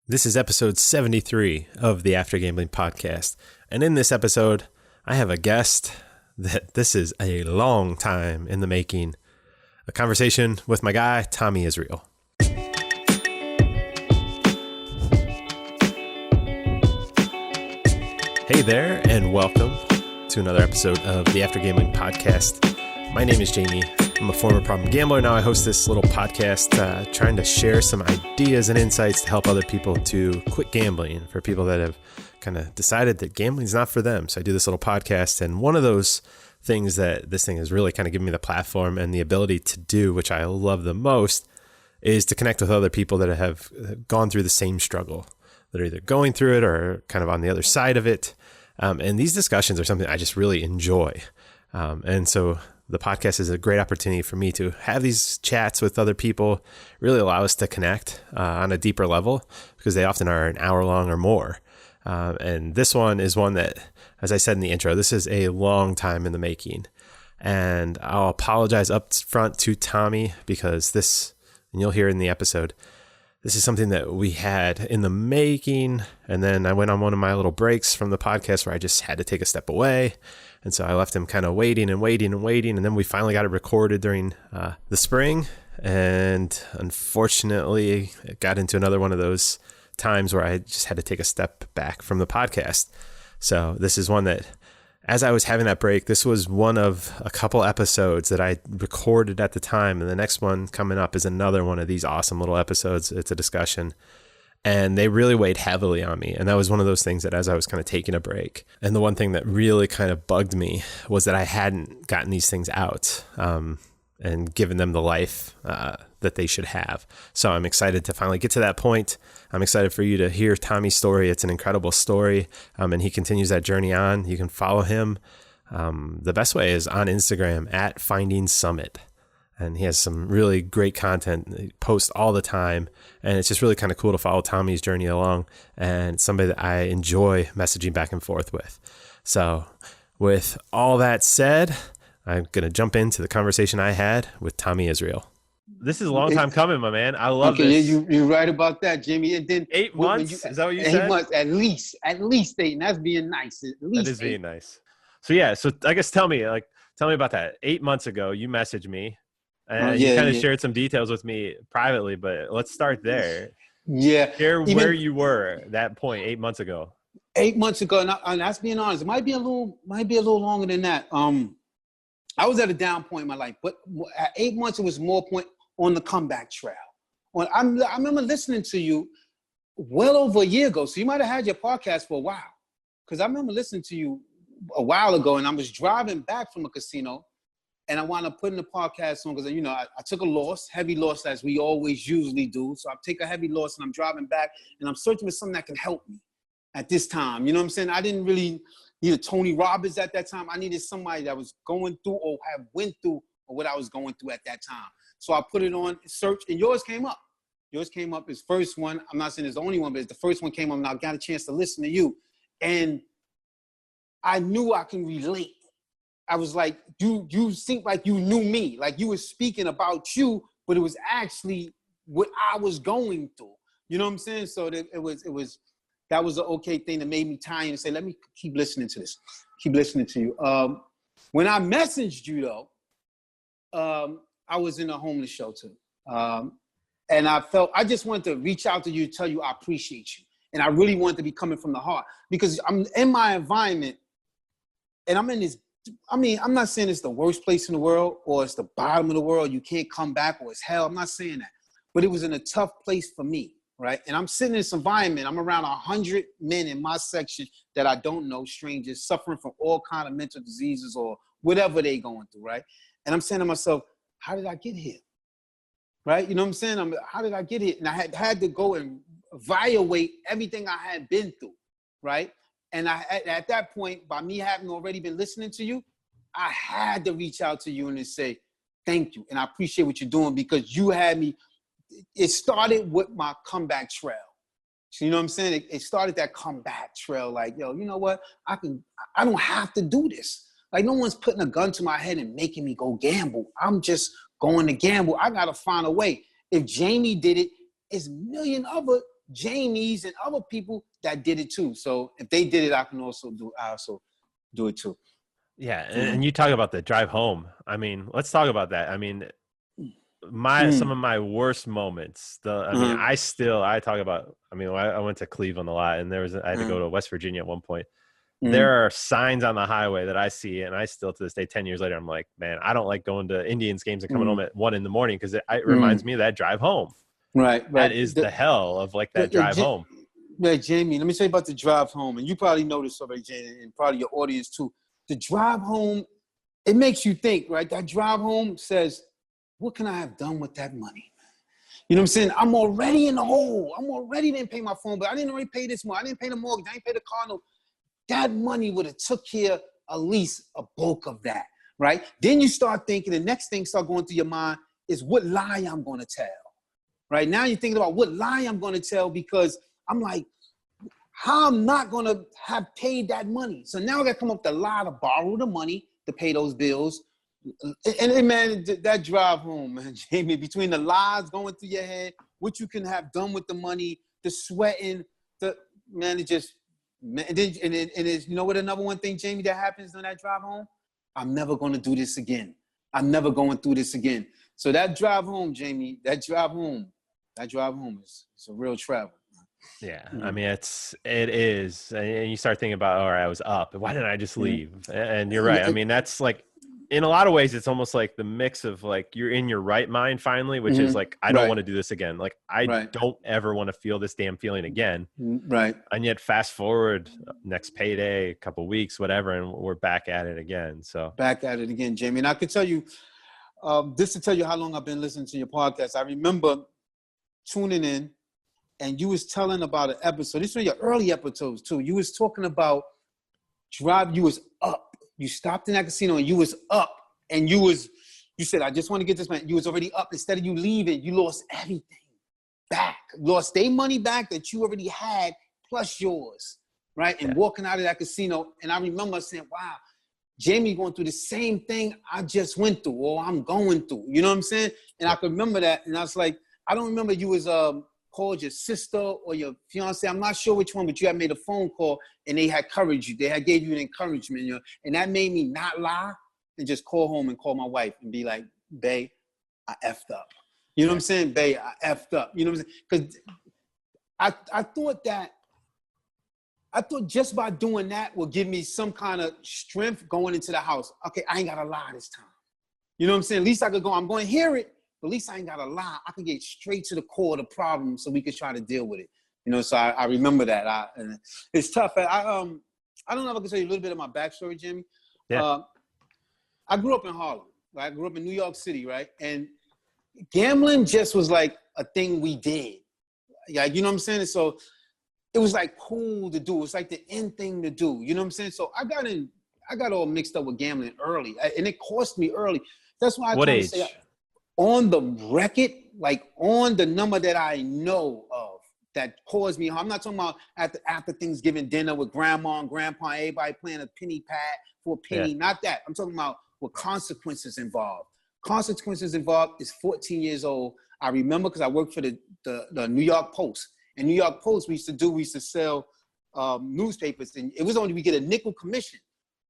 This is episode 73 of the After Gambling podcast. And in this episode, I have a guest that this is a long time in the making. A conversation with my guy, Thomie Isreal. Hey there, and welcome to another episode of the After Gambling podcast. My name is Jamie. I'm a former problem gambler. Now I host this little podcast trying to share some ideas and insights to help other people to quit gambling, for people that have kind of decided that gambling is not for them. So I do this little podcast, and one of those things that this thing has really kind of given me the platform and the ability to do, which I love the most, is to connect with other people that have gone through the same struggle, that are either going through it or kind of on the other side of it. And these discussions are something I just really enjoy. And so the podcast is a great opportunity for me to have these chats with other people, really allow us to connect on a deeper level, because they often are an hour long or more. And this one is one that, as I said in the intro, this is a long time in the making. And I'll apologize up front to Thomie, because this, and you'll hear in the episode, this is something that we had in the making. And then I went on one of my little breaks from the podcast where I just had to take a step away. And so I left him kind of waiting. And then we finally got it recorded during the spring. And unfortunately, it got into another one of those times where I just had to take a step back from the podcast. So this is one that, as I was having that break, this was one of a couple episodes that I recorded at the time. And the next one coming up is another one of these awesome little episodes. It's a discussion. And they really weighed heavily on me. And that was one of those things that, as I was kind of taking a break, and the one thing that really kind of bugged me was that I hadn't gotten these things out and given them the life that they should have. So I'm excited to finally get to that point. I'm excited for you to hear Thomie's story. It's an incredible story. And he continues that journey on. You can follow him. The best way is on Instagram at Finding Summit. And he has some really great content. He posts all the time. And it's just really kind of cool to follow Thomie's journey along. And it's somebody that I enjoy messaging back and forth with. So with all that said, I'm going to jump into the conversation I had with Thomie Isreal. This is a long time coming, my man. I love this. You're right about that, Jimmy. And then 8 months? Is that what you said? 8 months, at least 8. And that's being nice. At least that is being nice. So yeah, so I guess tell me about that. 8 months ago, you messaged me. And you kind of shared some details with me privately, but let's start there. Yeah. Share where you were at that point 8 months ago. 8 months ago, and that's being honest. It might be a little longer than that. I was at a down point in my life, but at 8 months, it was more point on the comeback trail. I remember listening to you well over a year ago, so you might have had your podcast for a while, because I remember listening to you a while ago, and I was driving back from a casino, and I wound up putting the podcast on because, I took a heavy loss, as we always usually do. So I take a heavy loss, and I'm driving back, and I'm searching for something that can help me at this time. You know what I'm saying? I didn't really need a Tony Robbins at that time. I needed somebody that was going through or have went through what I was going through at that time. So I put it on search, and yours came up. Yours came up as first one. I'm not saying it's the only one, but it's the first one came up, and I got a chance to listen to you. And I knew I can relate. I was like, you seemed like you knew me. Like you were speaking about you, but it was actually what I was going through. You know what I'm saying? So that that was an okay thing that made me tie in and say, let me keep listening to this. Keep listening to you. When I messaged you though, I was in a homeless shelter. And I just wanted to reach out to you, tell you I appreciate you. And I really wanted to be coming from the heart, because I'm in my environment, and I'm in this, I'm not saying it's the worst place in the world or it's the bottom of the world, you can't come back, or it's hell. I'm not saying that. But it was in a tough place for me, right? And I'm sitting in this environment. I'm around 100 men in my section that I don't know, strangers, suffering from all kind of mental diseases or whatever they going through, right? And I'm saying to myself, how did I get here? Right? You know what I'm saying? How did I get here? And I had to go and evaluate everything I had been through, right? And at that point, by me having already been listening to you, I had to reach out to you and say, thank you. And I appreciate what you're doing, because you had me. It started with my comeback trail. So, you know what I'm saying? It started that comeback trail. Like, yo, you know what? I don't have to do this. Like, no one's putting a gun to my head and making me go gamble. I'm just going to gamble. I got to find a way. If Jamie did it, it's a million other Jamies and other people that did it too. So if they did it, I also do it too. Yeah, and you talk about the drive home. I mean, let's talk about that. I mean, some of my worst moments. I talk about. I mean, I went to Cleveland a lot, and I had to go to West Virginia at one point. There are signs on the highway that I see, and I still to this day, 10 years later, I'm like, man, I don't like going to Indians games and coming home at 1 a.m. because it reminds me of that drive home. Right. That is the hell of like that drive home. Yeah, Jamie, let me tell you about the drive home, and you probably know this already, Jamie, and probably your audience too. The drive home, it makes you think, right? That drive home says, what can I have done with that money? You know what I'm saying? I'm already in the hole. I'm already didn't pay my phone bill. I didn't already pay this money. I didn't pay the mortgage. I didn't pay the car note. That money would have took care at least a bulk of that, right? Then you start thinking, the next thing start going through your mind is what lie I'm going to tell, right? Now you're thinking about what lie I'm going to tell because I'm like, how I'm not going to have paid that money. So now I got to come up with a lie to borrow the money to pay those bills. And man, that drive home, man, Jamie, between the lies going through your head, what you can have done with the money, the sweating, it just, man, and you know what another one thing, Jamie, that happens on that drive home? I'm never going to do this again. I'm never going through this again. So that drive home, Jamie, that drive home is a real travel. Yeah, I mean, it is, and you start thinking about, all right, I was up. Why didn't I just leave? And you're right. I mean, that's like, in a lot of ways, it's almost like the mix of like you're in your right mind finally, which is like, I don't want to do this again. Like, I don't ever want to feel this damn feeling again. Right. And yet, fast forward next payday, a couple of weeks, whatever, and we're back at it again. So back at it again, Jamie. And I could tell you, this to tell you how long I've been listening to your podcast. I remember tuning in. And you was telling about an episode. This was your early episodes too. You was talking about you was up. You stopped in that casino and you was up. And you said, I just want to get this man. You was already up. Instead of you leaving, you lost everything back. Lost their money back that you already had, plus yours, right? And walking out of that casino. And I remember saying, wow, Jamie going through the same thing I just went through or I'm going through. You know what I'm saying? And I could remember that. And I was like, I don't remember you was called your sister or your fiance. I'm not sure which one, but you had made a phone call and they had encouraged you. They had gave you an encouragement, you know, and that made me not lie and just call home and call my wife and be like, babe, I effed up. You know what I'm saying? Babe, I effed up. You know what I'm saying? Because I thought just by doing that will give me some kind of strength going into the house. Okay, I ain't got to lie this time. You know what I'm saying? At least I could go, I'm going to hear it. But at least I ain't got to lie. I can get straight to the core of the problem so we can try to deal with it. You know, so I remember that. It's tough. I don't know if I can tell you a little bit of my backstory, Jimmy. Yeah. I grew up in Harlem. Right? I grew up in New York City, right? And gambling just was like a thing we did. Like, you know what I'm saying? And so it was like cool to do. It's like the end thing to do. You know what I'm saying? So I got all mixed up with gambling early. And it cost me early. That's why I What age? Say, on the record, like on the number that I know of that caused me harm. I'm not talking about after Thanksgiving dinner with grandma and grandpa, everybody playing a penny pad for a penny. Yeah. Not that. I'm talking about with consequences involved. Consequences involved is 14 years old. I remember because I worked for the New York Post. And New York Post, we used to sell newspapers. And it was only we get a nickel commission.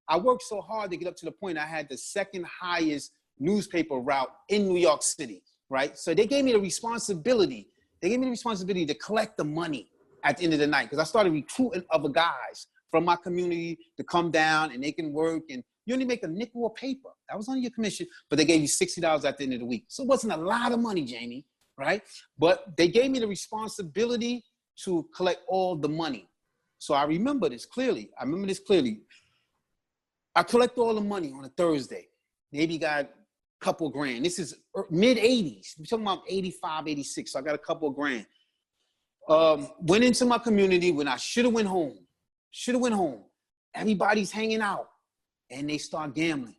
I worked so hard to get up to the point I had the second highest newspaper route in New York City, right? So they gave me the responsibility. They gave me the responsibility to collect the money at the end of the night because I started recruiting other guys from my community to come down and they can work. And you only make a nickel a paper. That was only your commission, but they gave you $60 at the end of the week. So it wasn't a lot of money, Jamie, right? But they gave me the responsibility to collect all the money. So I remember this clearly. I collect all the money on a Thursday. Maybe got couple grand. This is mid 80s. We're talking about 85, 86. So I got a couple of grand. Went into my community when I should have went home. Everybody's hanging out and they start gambling.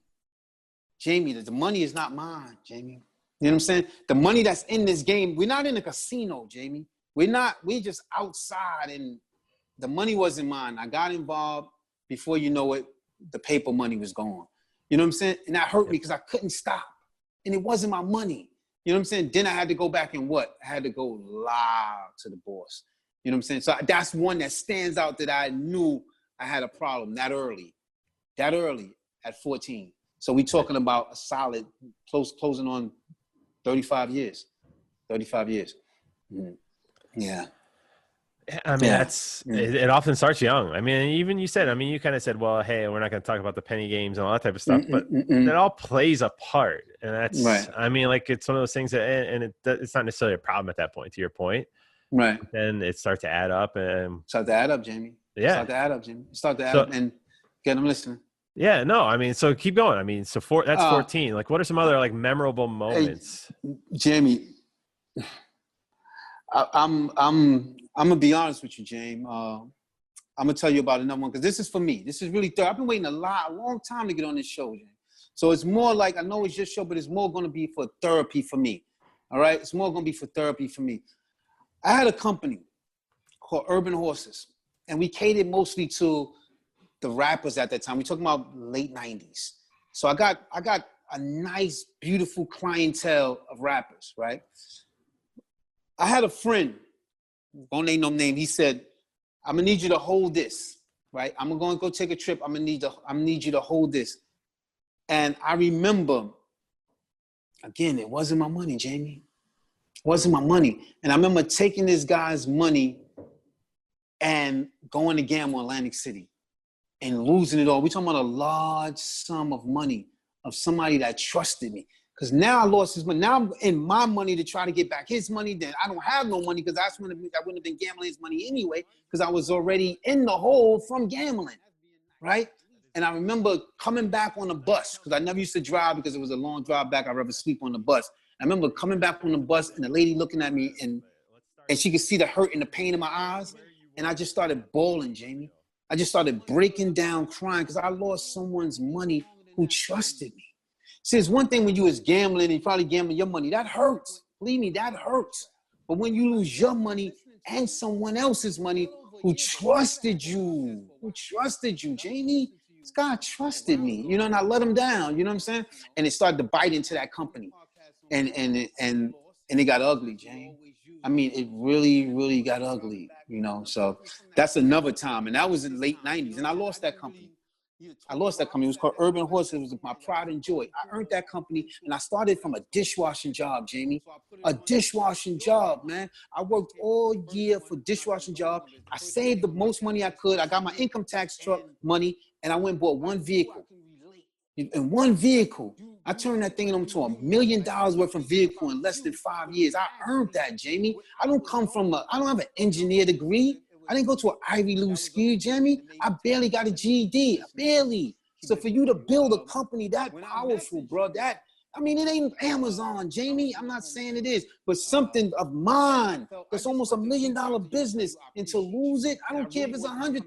Jamie, the money is not mine, Jamie. You know what I'm saying? The money that's in this game, we're not in a casino, Jamie. We're just outside and the money wasn't mine. I got involved before you know it, the paper money was gone. You know what I'm saying? And that hurt me because I couldn't stop. And it wasn't my money. You know what I'm saying? Then I had to go back and what? I had to go lie to the boss. You know what I'm saying? So that's one that stands out that I knew I had a problem that early at 14. So we talking about a solid closing on 35 years. 35 years. Mm. Yeah. I mean, it often starts young. I mean, even you said, I mean, you kind of said, well, hey, we're not going to talk about the penny games and all that type of stuff, but that all plays a part. And that's, right. I mean, like, it's one of those things that, and it's not necessarily a problem at that point, to your point. Right. Then it starts to add up and start to add up, Jamie. Yeah. Start to add up, Jamie. Start to add up and get them listening. Yeah, no, I mean, so keep going. I mean, so that's 14. Like, what are some other like memorable moments? Hey, Jamie, I'm gonna be honest with you, James. I'm gonna tell you about another one because this is for me. This is really I've been waiting a long time to get on this show, James. So it's more like, I know it's your show, but it's more gonna be for therapy for me. All right, it's more gonna be for therapy for me. I had a company called Urban Horses, and we catered mostly to the rappers at that time. We're talking about late 90s. So I got a nice, beautiful clientele of rappers, right? I had a friend, won't name no name. He said, "I'm gonna need you to hold this, right? I'm gonna go take a trip. I'm gonna need you to hold this." And I remember, again, it wasn't my money, Jamie. It wasn't my money. And I remember taking this guy's money and going to gamble in Atlantic City and losing it all. We're talking about a large sum of money of somebody that trusted me. Because now I lost his money. Now I'm in my money to try to get back his money. Then I don't have no money because I wouldn't have been gambling his money anyway because I was already in the hole from gambling, right? And I remember coming back on the bus because I never used to drive because it was a long drive back. I'd rather sleep on the bus. I remember coming back on the bus and the lady looking at me and she could see the hurt and the pain in my eyes. And I just started bawling, Jamie. I just started breaking down, crying because I lost someone's money who trusted me. See, it's one thing when you was gambling and you probably gambling your money. That hurts. Believe me, that hurts. But when you lose your money and someone else's money who trusted you, Jamie, this guy trusted me, you know, and I let him down, you know what I'm saying? And it started to bite into that company. And it got ugly, Jamie. I mean, it really, really got ugly, you know? So that's another time. And that was in the late 90s. And I lost that company. It was called Urban Horses. It was my pride and joy. I earned that company, and I started from a dishwashing job, Jamie. A dishwashing job, man. I worked all year for dishwashing job. I saved the most money I could. I got my income tax truck money, and I went and bought one vehicle. In one vehicle, I turned that thing into $1 million worth of vehicle in less than 5 years. I earned that, Jamie. I don't have an engineer degree. I didn't go to an Ivy League school, Jamie. I barely got a GED, barely. So for you to build a company that powerful, bro, it ain't Amazon, Jamie. I'm not saying it is, but something of mine that's almost $1 million business. And to lose it, I don't care if it's $100,000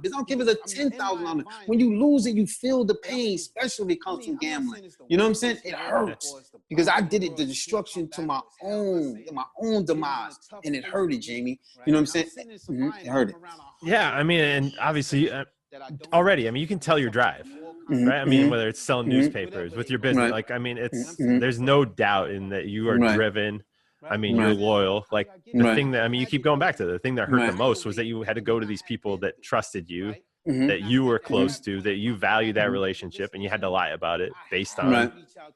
business. I don't care if it's a $10,000. When you lose it, you feel the pain, especially when it comes from gambling. You know what I'm saying? It hurts because I did it, the destruction to my own demise, and it hurted, Jamie. You know what I'm saying? It hurted. Yeah, I mean, and obviously already, I mean, you can tell your drive. Right. I mean, whether it's selling newspapers with your business, right. like, I mean, there's no doubt in that you are driven. I mean, you're loyal. Like the thing that, I mean, you keep going back to the thing that hurt the most was that you had to go to these people that trusted you, that you were close to, that you value that relationship, and you had to lie about it based on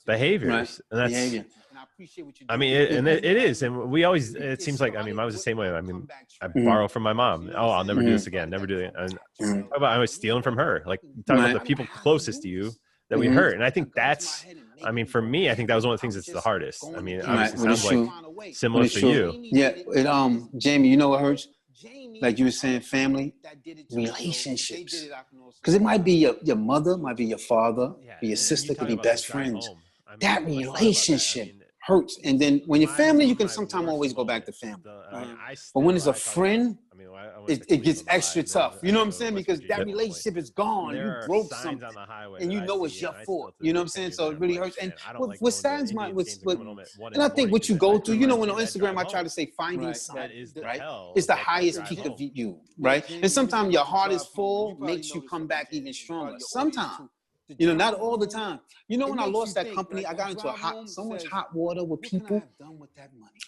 behaviors. And that's, I mean, it is. And we always, it seems like, I mean, I was the same way. I mean, I borrow from my mom. Oh, I'll never do this again. Never do it. And I was stealing from her. Like, talk about the people closest to you that we hurt. And I think that's, I mean, for me, I think that was one of the things that's the hardest. I mean, obviously it sounds like similar for you. Yeah. Jamie, you know what hurts? Like you were saying, family, relationships. Because it might be your mother, might be your father, be your sister, could be best friends. That relationship hurts. And then when you're family, you can sometimes always go back to family. But when it's a friend, it gets extra tough. You know what I'm saying? Because that relationship is gone. You broke something, and you know it's your fault. You know what I'm saying? So it really hurts. And what saddens and I think what you go through, you know, when on Instagram I try to say finding something, right? It's the highest peak of you, right? And sometimes your heart is full, makes you come back even stronger. Sometimes. You know, not all the time. You know, when I lost that company, I got into so much hot water with people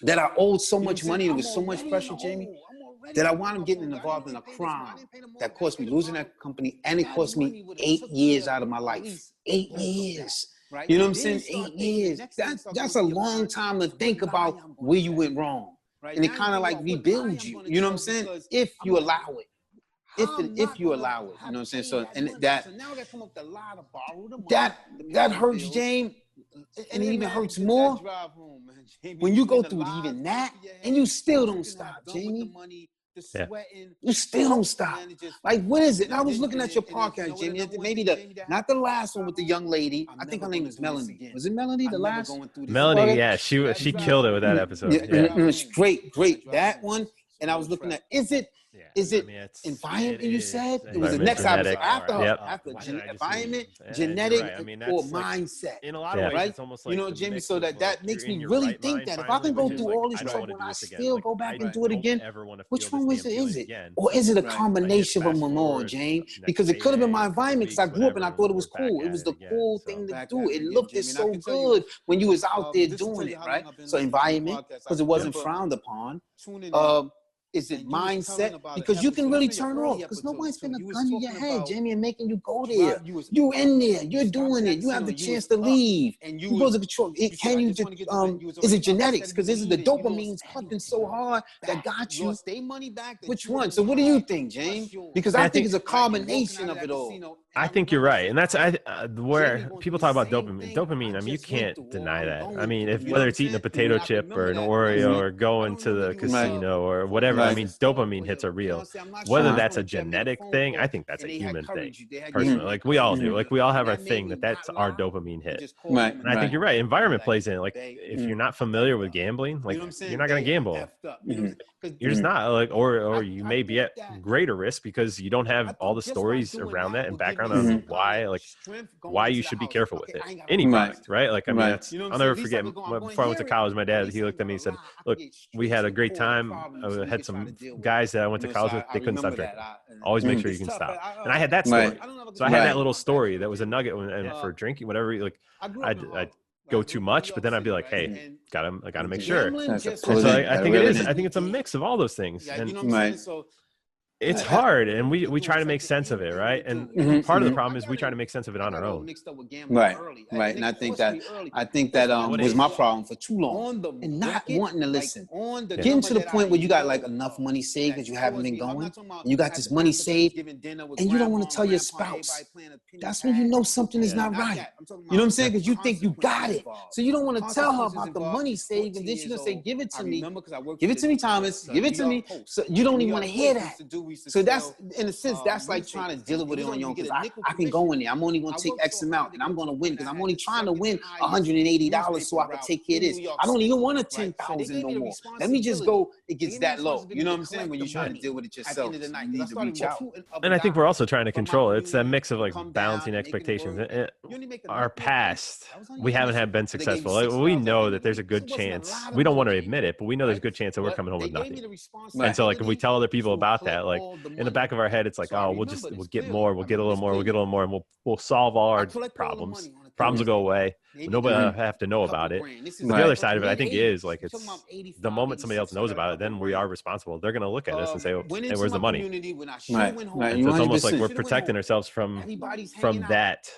that I owed so much money. It was so much pressure, Jamie. that I wound up getting involved in a crime that cost me losing that company, and it cost me 8 years out of my life. 8 years. You know what I'm saying? 8 years. That's a long time to think about where you went wrong. And it kind of like rebuilds you. You know what I'm saying? If you allow it. If you allow it. You know what I'm saying? So and that hurts, James. And it even hurts more when you go through even that and you still don't stop, Jamie. Yeah. You still don't stop. Like, what is it? And I was looking at your podcast, Jamie. Maybe not the last one with the young lady. I think her name was Melanie. Was it Melanie, the last? Melanie, yeah, she killed it with that episode. It's great. That one. And I was looking at, is it environment? You said it was the next episode after environment, genetic, or mindset. In a lot of ways, it's almost like, you know, Jimmy. So that makes me really think that if I can go through all this trouble and I still go back and do it again, which one is it? Or is it a combination of them all, James? Because it could have been my environment because I grew up and I thought it was cool. It was the cool thing to do. It looked so good when you was out there doing it, right? So environment, because it wasn't frowned upon. Is it mindset? Because you can really turn off. Because nobody's putting a gun in your head, Jamie, and making you go there. You in there. You're doing it. You have the chance to leave. You go to control. Can you just? Is it genetics? Because this is the dopamine's pumping so hard that got you. Which one? So what do you think, James? Because I think it's a combination of it all. I think you're right, and that's where people talk about dopamine. Dopamine, I mean, you can't deny that. I mean, whether it's eating a potato chip or an Oreo or going to the casino or whatever, I mean, dopamine hits are real. Whether that's a genetic thing, I think that's a human thing. Personally, like we all do, like we all have our thing that's our dopamine hit. Right. And I think you're right. Environment plays in. Like if you're not familiar with gambling, like you're not going to gamble. You're just not like, or you may be at greater risk because you don't have all the stories around that and background on why you should be careful with it. Any product, right? Like, I mean, I'll never forget before I went to college, my dad, he looked at me and said, look, we had a great time. I had some guys that I went to college with, they couldn't stop drinking. Always make sure you can stop. And I had that story. So I had that little story that was a nugget and for drinking, whatever, like I'd go too much, but then I'd be like, hey, gotta make sure. So I think it is. I think it's a mix of all those things. And it's hard, and we try to make sense of it, right? And part of the problem is we try to make sense of it on our own. Right. And I think that was my problem for too long, and not wanting to listen. Getting to the point where you got like enough money saved because you haven't been going, and you got this money saved, and you don't want to tell your spouse. That's when you know something is not right. You know what I'm saying? Because you think you got it, so you don't want to tell her about the money saved, and then she's gonna say, "Give it to me, Thomas, give it to me." So you don't even want to hear that. So that's, in a sense, that's like trying to deal with it on your own. Because I can go in there. I'm only going to take X amount, and I'm going to win because I'm only trying to win $180 so I can take care of this. I don't even want a $10,000 no more. Let me just go. It gets that low. You know what I'm saying? When you're trying to deal with it yourself, you need to reach out. And I think we're also trying to control it. It's that mix of like balancing expectations. Our past, we haven't been successful. Like, we know that there's a good chance. We don't want to admit it, but we know there's a good chance that we're coming home with nothing. And so, like, if we tell other people about that, like, in the back of our head, it's like, oh, we'll get more, we'll get a little more, and we'll solve all our problems. Problems will go away. Nobody will have to know about it. But the other side of it, I think, is like, it's the moment somebody else knows about it, then we are responsible. They're going to look at us and say, oh, hey, where's the money? Right. And so it's almost like we're protecting ourselves from that,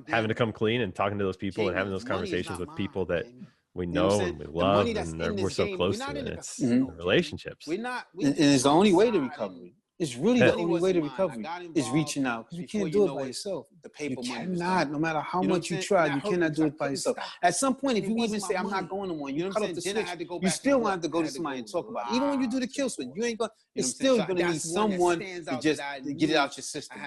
having to come clean and talking to those people and having those conversations with people that we know and we love and we're so close to. And it's relationships. And it's the only way to recovery. It's really the only way to recovery is reaching out, because you can't do it by yourself. You cannot, no matter how much you try, you cannot do it by yourself. At some point, if you even say, I'm not going to one, you cut off the switch, you still want to have to go to somebody and talk about it. Even when you do the kill switch, you ain't going, it's still going to need someone to just get it out your system.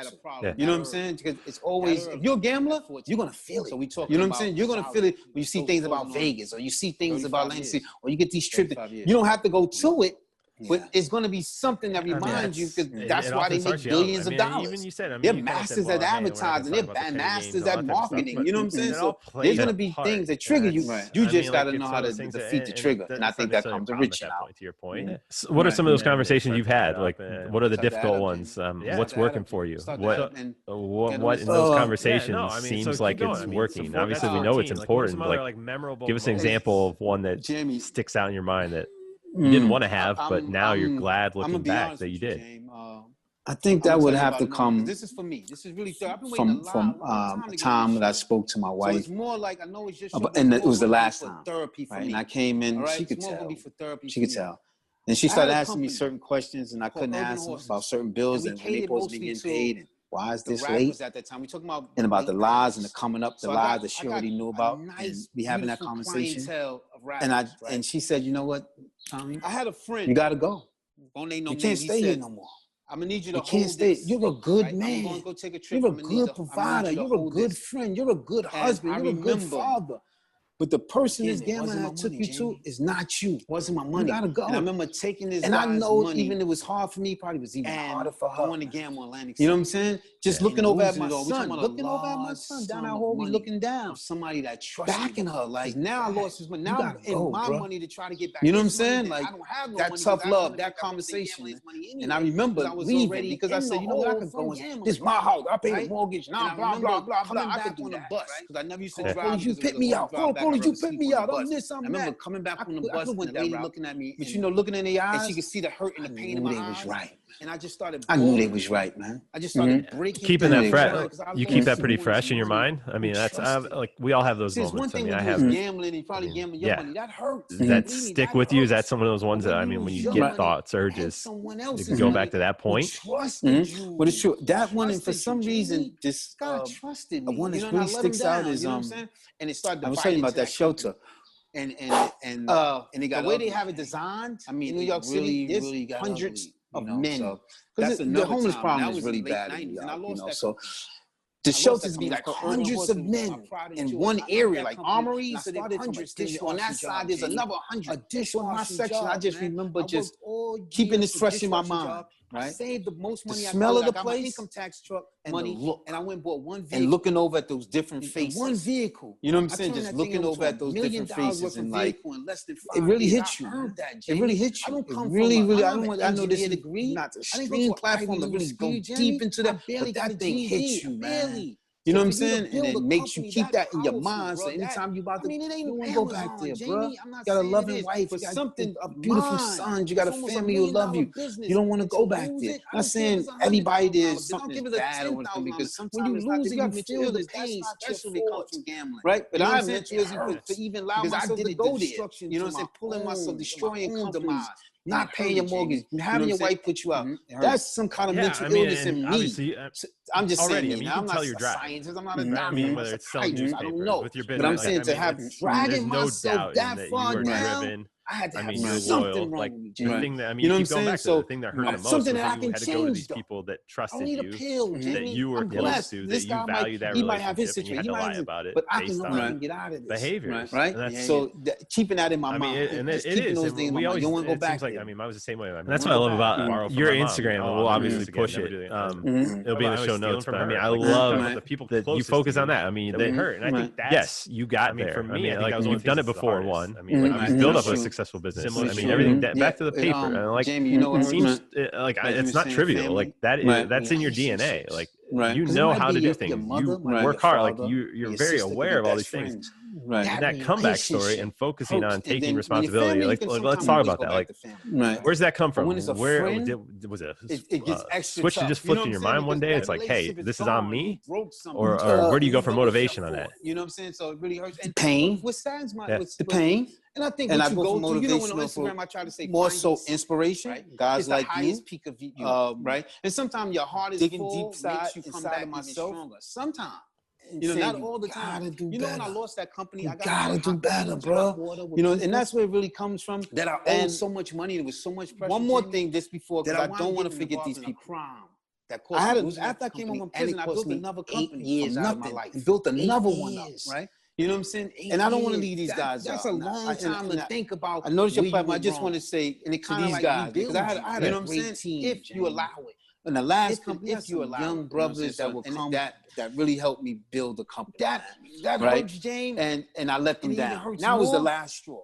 You know what I'm saying? Because it's always, if you're a gambler, you're going to feel it. You know what I'm saying? You're going to feel it when you see things about Vegas, or you see things about Atlantic, or you get these trips. You don't have to go to it. But it's going to be something that reminds you, because that's why they make billions of dollars. Even you said, they're masters at advertising. They're masters at marketing. You know what I'm saying? So there's going to be things that trigger you. You just got to know how to defeat the trigger. And I think that comes to reaching out. To your point. What are some of those conversations you've had? Like, what are the difficult ones? What's working for you? What in those conversations seems like it's working? Obviously, we know it's important. Like, give us an example of one that sticks out in your mind that you didn't want to have, but now you're glad looking back that you did? I think that would have to come. This is for me. This is really from a time that I spoke to my wife. So it's more like I know it's just. And it was the last time. Therapy for me. And I came in. Right? She could tell. She could tell. And she started asking me certain questions, and I couldn't ask them about certain bills and when they supposed to be getting paid. And why is this late? At that time, we talking about and about the lies and the coming up, the lies that she already knew about, and we having that conversation. And she said, you know what, Thomie? I had a friend. You got to go. You can't stay here no more. I'm gonna need you to hold this. Stay. You're a good man. I'm gonna go take a trip. You're a good provider. You're a good friend. You're a good husband. You're a good father. But the person this gambling I took you to is not you. Wasn't my money. You gotta go. And I remember taking this. And I know even it was hard for me. Probably was even harder for her. Going to gamble Atlantic. You know what I'm saying? Just looking over at my son. Looking over at my son down that hall. We looking down. Somebody that trusted backing her. Like now I lost his money. Now in my money to try to get back. You know what I'm saying? Like that tough love, that conversation. And I remember leaving because I said, you know what? I could go in. This is my house. I pay the mortgage. Now blah blah blah blah. I could do the bus because I never used to drive. You pick me out. Did you pick me out? I'm this, I'm that. I remember coming back on the bus and the lady looking at me, but you know, looking in the eyes, and she could see the hurt and the pain in my eyes. I knew they was right. And I just started. I knew they was right, man. I just started breaking. Keeping that fresh. You keep that pretty fresh in your mind. I mean, that's like we all have those moments. I mean, I have gambling and probably gambling your money. That hurts. Does that stick with you? Is that some of those ones that I mean, when you get thoughts, urges, you can go back to that point? But it's true. That one, and for some reason, just one that really sticks out is and it started. I was telling you about that shelter. And they got the way they have it designed. I mean, in New York City, there's hundreds of men. Because the homeless problem is really bad in New York, you know. So the shelters be like hundreds of men in one area, like armories. So there's hundreds. On that side, there's another 100. Additional in my section, I just remember just keeping this fresh in my mind. Right? I saved the most money. The smell of the place, income tax truck, money, and I went and bought one vehicle. And looking over at those different faces. One vehicle. You know what I'm saying? Just looking over at those different faces and like, it really hits you. It really hits you. It really, really. I know this is not the stream platform to really go deep into that, but that thing hits you, man. You know what I'm saying? And it makes you keep that in your mind. So anytime you about to, you want to go back there, bro. You got a loving wife, you got a beautiful son, you got a family who love you. You don't want to go back there. I'm not saying everybody there is something bad or anything, because when you lose it, you feel the pain, especially comes from gambling. Right? But I'm mentioning for even allow myself to go there. You know what I'm saying? Pulling myself, destroying companies. Not paying your mortgage, having your wife put you out. That's some kind of mental illness in me. I'm just saying, I'm not a scientist. I'm not a doctor. I mean, whether it's selling newspapers, I don't know. With your business, but I'm saying to have dragging myself that far down, I had to have something wrong with me. The thing that, I mean, you know what I'm saying? So the thing that hurt the most something that I can change. These people that trusted you, that you were close to, that you value that relationship. He might have his situation. He might have it, but I can know how to get out of this behaviors, right? So keeping that in my mind, and it is. We always. You want to go back. I mean, I was the same way. That's what I love about your Instagram. We'll obviously push it. It'll be in the show notes. But I mean, I love the people that you focus on that. I mean, they hurt, and I think yes, you got there. For me, I think you've done it before. One, I mean, you've built up a successful business. I mean, everything back to the paper. And like, Jamie, you know, it seems like it's not trivial. Like that's in your DNA. Like you know how to do things. You work hard. Like you're very aware of all these things. Right. And that comeback story and focusing on taking responsibility. Like, let's talk about that. Like, where's that come from? Where was it? A switch that just flipped in your mind one day? It's like, hey, this is on me, or where do you go for motivation on that? You know what I'm saying? So it really hurts. And pain. What stands the pain. And I think what you go through, you know, on Instagram, I try to say more so inspiration. Right? Guys like you, peak of you, right? And sometimes your heart is digging deep inside of myself. Sometimes. You know, not all the time. You know, when I lost that company, I gotta do better, bro. You know, and that's where it really comes from. That I owed so much money. There was so much pressure. One more thing, just before, because I don't want to forget these people. That cost after I came home from prison, I built another company. 8 years out of my life. And built another one up, right? You know what I'm saying? And I don't want to leave these guys out. That's a long time to think about. I noticed your platform. I just want to say, and it kind of these guys, because I had you know what I'm saying? If you allow it. And the last company, if you allow young brothers that will come that really helped me build the company. That hurts, James. And I let them down. Now was the last straw.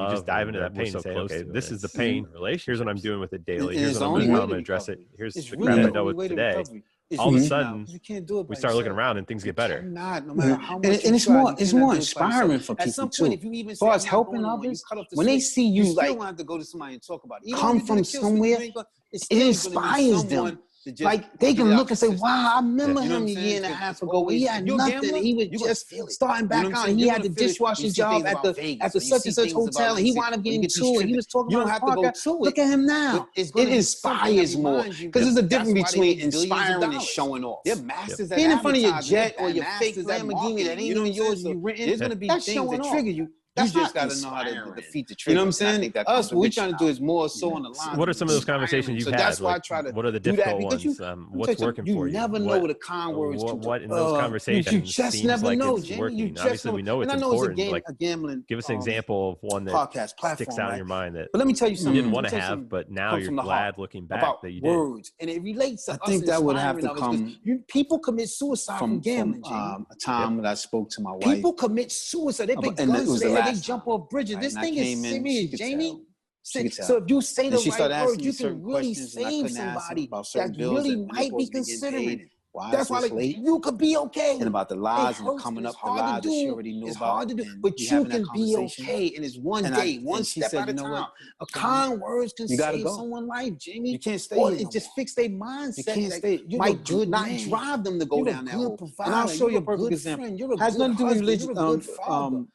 love. You just dive into that we're pain so and say, close okay, to it. this is the It's pain. a relationship. Here's what I'm doing with it daily. And Here's it's what I'm the doing, how only I'm going way to address to it. Here's It's the really crap I the dealt only with way to today. recovery. It's All of a really sudden, not. You can't do it. we by start looking yourself. around and things get better. Cannot, no matter how much and it's you try, more you it's cannot more do it by yourself. inspiring for At people some too. point, if you even As say, far I'm as not helping going on, you others, cut off the when they switch, see you still like gonna have to go to somebody and talk about it. Even come if you from do the kill switch, somewhere, you ain't gonna- it's it still gonna need inspires someone them. to just Like they get can it out look and say, consistently. "Wow, I remember You know him what a I'm year saying? and a Because half it's ago. He always- had you're a nothing. gambler, He was you're gonna just feel it. starting You know back what I'm out. saying? And he You're had the gonna feel it. dishwashing You see job things at about the Vegas, or you such see and such things about hotel, and he wound up when you getting get these two. And he triggers. was talking You don't about have his to go podcast. to it. Look at him now. But it's It gonna be something that inspires more reminds you because there's a that difference that's why they between make billions of inspiring and dollars. showing off. They're masters at Being in front of your advertising. jet They're or your fake masters at Lamborghini that marketing. ain't You know even what I'm yours, saying? you renting. There's gonna be That's things showing that off. trigger you. That's You just not got to know how to inspiring. defeat the You trigger. know what I'm And I saying? think that Us, comes what we with trying to do is more so on the line. What are of some of those inspiring. conversations you've So had? that's why I Like, try to what are the do that difficult because ones? What's working you for you? never know what a kind words can do. What in those You conversations just seems never like know, it's Jamie. working? You just Obviously, never. we know And it's I know it's important. Like, a gambling. give us an example of one that Podcast platform, sticks out in right? your mind that But let me tell you you something. didn't Let want me to tell you have, something but now comes you're from the glad heart looking back about that you did. words, and it relates to I us think that would have inspiring to others, 'cause people commit suicide from gambling, Jamie. a time that I spoke to my wife. People commit suicide. They pick And it guns was to the their head. They last jump time, off bridges. right? This And I thing is came in, serious, she could Jamie. tell. She could So tell. if you say And the she started right asking words, me you certain can really questions, and I save couldn't ask them somebody about certain that bills really that they're might be supposed to be getting considering paid. Why That's is why this like, late? you could be okay. And about the lies and hurts, coming but up it's the hard to lies that she do. already knew It's about. hard to do, and but you having that can be conversation. okay, and it's one And day, one she step said, at a you know time. what? A kind words can You gotta save go. someone's life, Jamie. You can't stay Or here it no just more. fix their mindset. You can't that stay. You're might a good not man. drive them to go You're down a that good hole. provider. And I'll show you a You're a perfect good example. friend. You're a Has good nothing to do with husband. religion. You're a good father.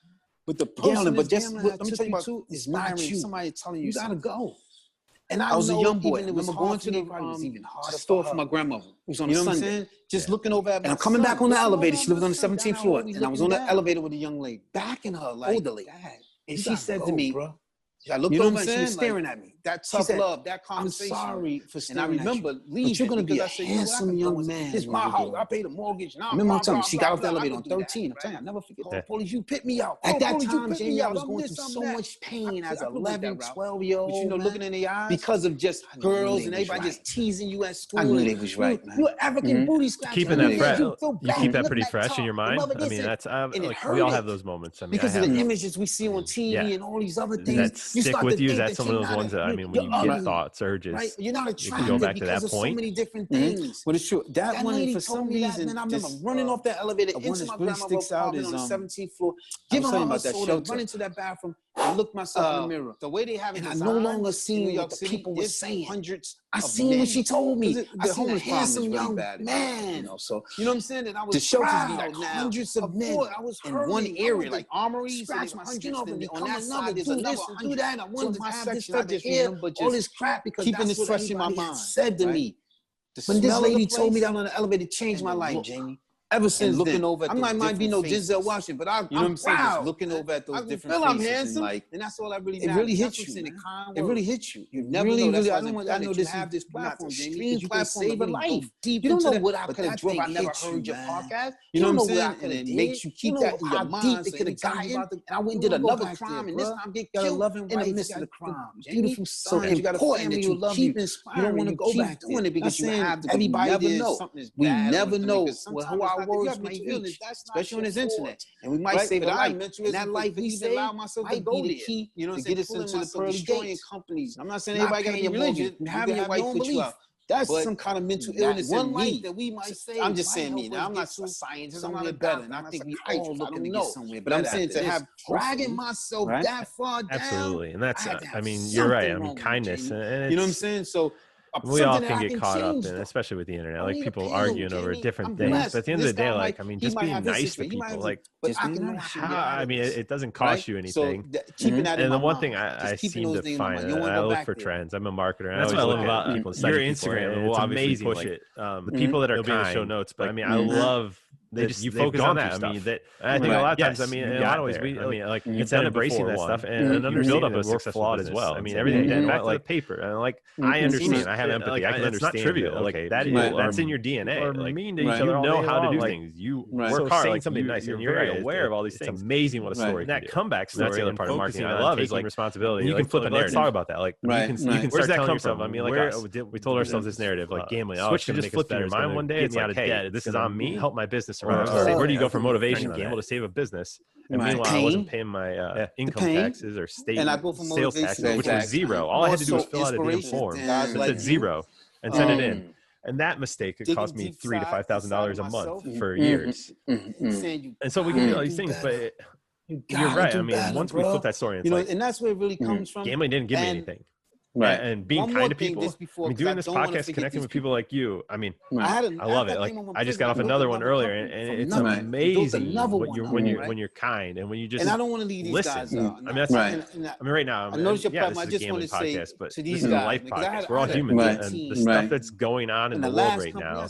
With the Person gambling, but just gambling let I me took tell you you about to is not not you. you. Somebody telling you You gotta something. go. And I was a young boy. Even I remember going to the store for my grandmother. It was on a Sunday. Saying? Just looking over at my and I'm coming back on the elevator. She lived on the 17th floor, and I was on the elevator with a young lady, backing her like, older lady, and she said to me, bro. I looked over and she was staring at me. That tough love, that conversation. I'm sorry for staring at you. And I remember leaving. But you're gonna be a I said, handsome young man. It's my house. I paid the mortgage. Now remember I'm telling you, she got off the blah, elevator on 13. I'm telling you, I never forget that. Police, you picked me out. At that time, Jamie, I was going through so much pain as an 11, 12-year-old. But you know, looking in the eyes, because of just girls and everybody just teasing you at school. I knew they was right, man. You're African booty scratching. Keeping that fresh, you keep that Look pretty at fresh in your mind. I mean, that's like we all have those moments. I mean, because of the images we see on TV and all these other things that stick with you. That's some of those ones that I mean, when you get thoughts, urges, right? You're not attractive go back to because that of so point. many different things. But it's true. That one, lady for some told me that, reason, man, I remember running off that elevator into my grandmother's apartment on the 17th floor, giving her a soda, running to that bathroom, and looked myself in the mirror. The way they have it, and I no longer seen what the people were saying. Hundreds. I seen what she told me. I seen a homeless problem is handsome really young bad, man. you know. So you know what I'm saying? And I was the shelters proud be like now. hundreds of men. I was in one area, like armories, scratch my skin off and on that another, side, there's do another this and do that. I wanted to my have this section, I type just of hair, remember all this crap because keeping that's this what fresh in my everybody had mind. said to me. When this lady told me that on the elevator, changed my life, Jamie. Ever since looking then, over at I might be no Denzel Washington, but I'm proud. Looking over at those different faces, I'm handsome, and and that's all I really. It really hits you. It really hits you. You never know. That's why I know this have this platform, Jamie. You can save a life. You don't know what I could have drove. I never heard your podcast. You don't know what I could have did. It makes you keep that in your mind. It could have gotten. And I went and did another crime, and this time get killed in the midst of the crime. Beautiful son. You got a family who love you. You don't want to go back doing it because you have to. Everybody never know. We never know who our words might reach, especially on this internet. And we might save a life. And that life we save might be the key to get us into the pearly gates. Companies. I'm not saying everybody got to be religion. Having your wife put you out. That's some kind of mental illness one in life me. That we might save. I'm just saying me. Now I'm not a scientist. I'm not a better. doctor. And I think we all looking to get somewhere. But I'm saying to have dragging myself that far down. Absolutely, and that's. I mean, you're right. I mean, kindness, and you know what I'm saying. So. We all can get caught up in, especially with the internet, like people arguing over different things. But at the end of the day, like, I mean, just being nice to people, like, I mean, it doesn't cost you anything. And the one thing I seem to find, I look for trends. I'm a marketer, and that's what I love about people. Your Instagram, it's amazing. Push it. The people that are kind, show notes, but I mean, I love. You focus on that. I mean, I think a lot of times, I mean, in a lot of ways, like it's embracing that stuff and understanding that we're flawed as well. I mean, everything back to the paper, and like I understand, I have empathy, I can understand. It's not trivial. Okay, that's in your DNA. Like mean to each other, you know how to do things. You work hard, like something nice, and you're very aware of all these things. It's amazing what a story. That comeback story. That's the other part of marketing I love is like responsibility. You can flip a narrative. Let's talk about that. Like you can start telling yourself. I mean, like we told ourselves this narrative, like gambling. Switch to just flipping your mind one day. It's like, hey, this is on me. Help my business around. Where do you go for motivation to gamble to save a business? And meanwhile, I wasn't paying my income taxes or state sales taxes, which was zero. All I had to do was fill out a damn form that said zero and send it in. And that mistake, it cost me $3,000 to $5,000 a month for years. And so we can do all these things, but you're right. I mean, once we flip that story, it's like, and that's where it really comes from. Gambling didn't give me anything. Right. And being kind to people. I mean, doing this podcast, connecting with people like you. I mean, I love it. Like I just got off another one earlier, and it's amazing when you're kind and when you just. And I don't want to leave these guys out. I mean, that's right. I mean, right now, I noticed your this I is a just gambling want to say podcast, but to this these is a guys, life podcast. We're all humans, and the stuff that's going on in the world right now,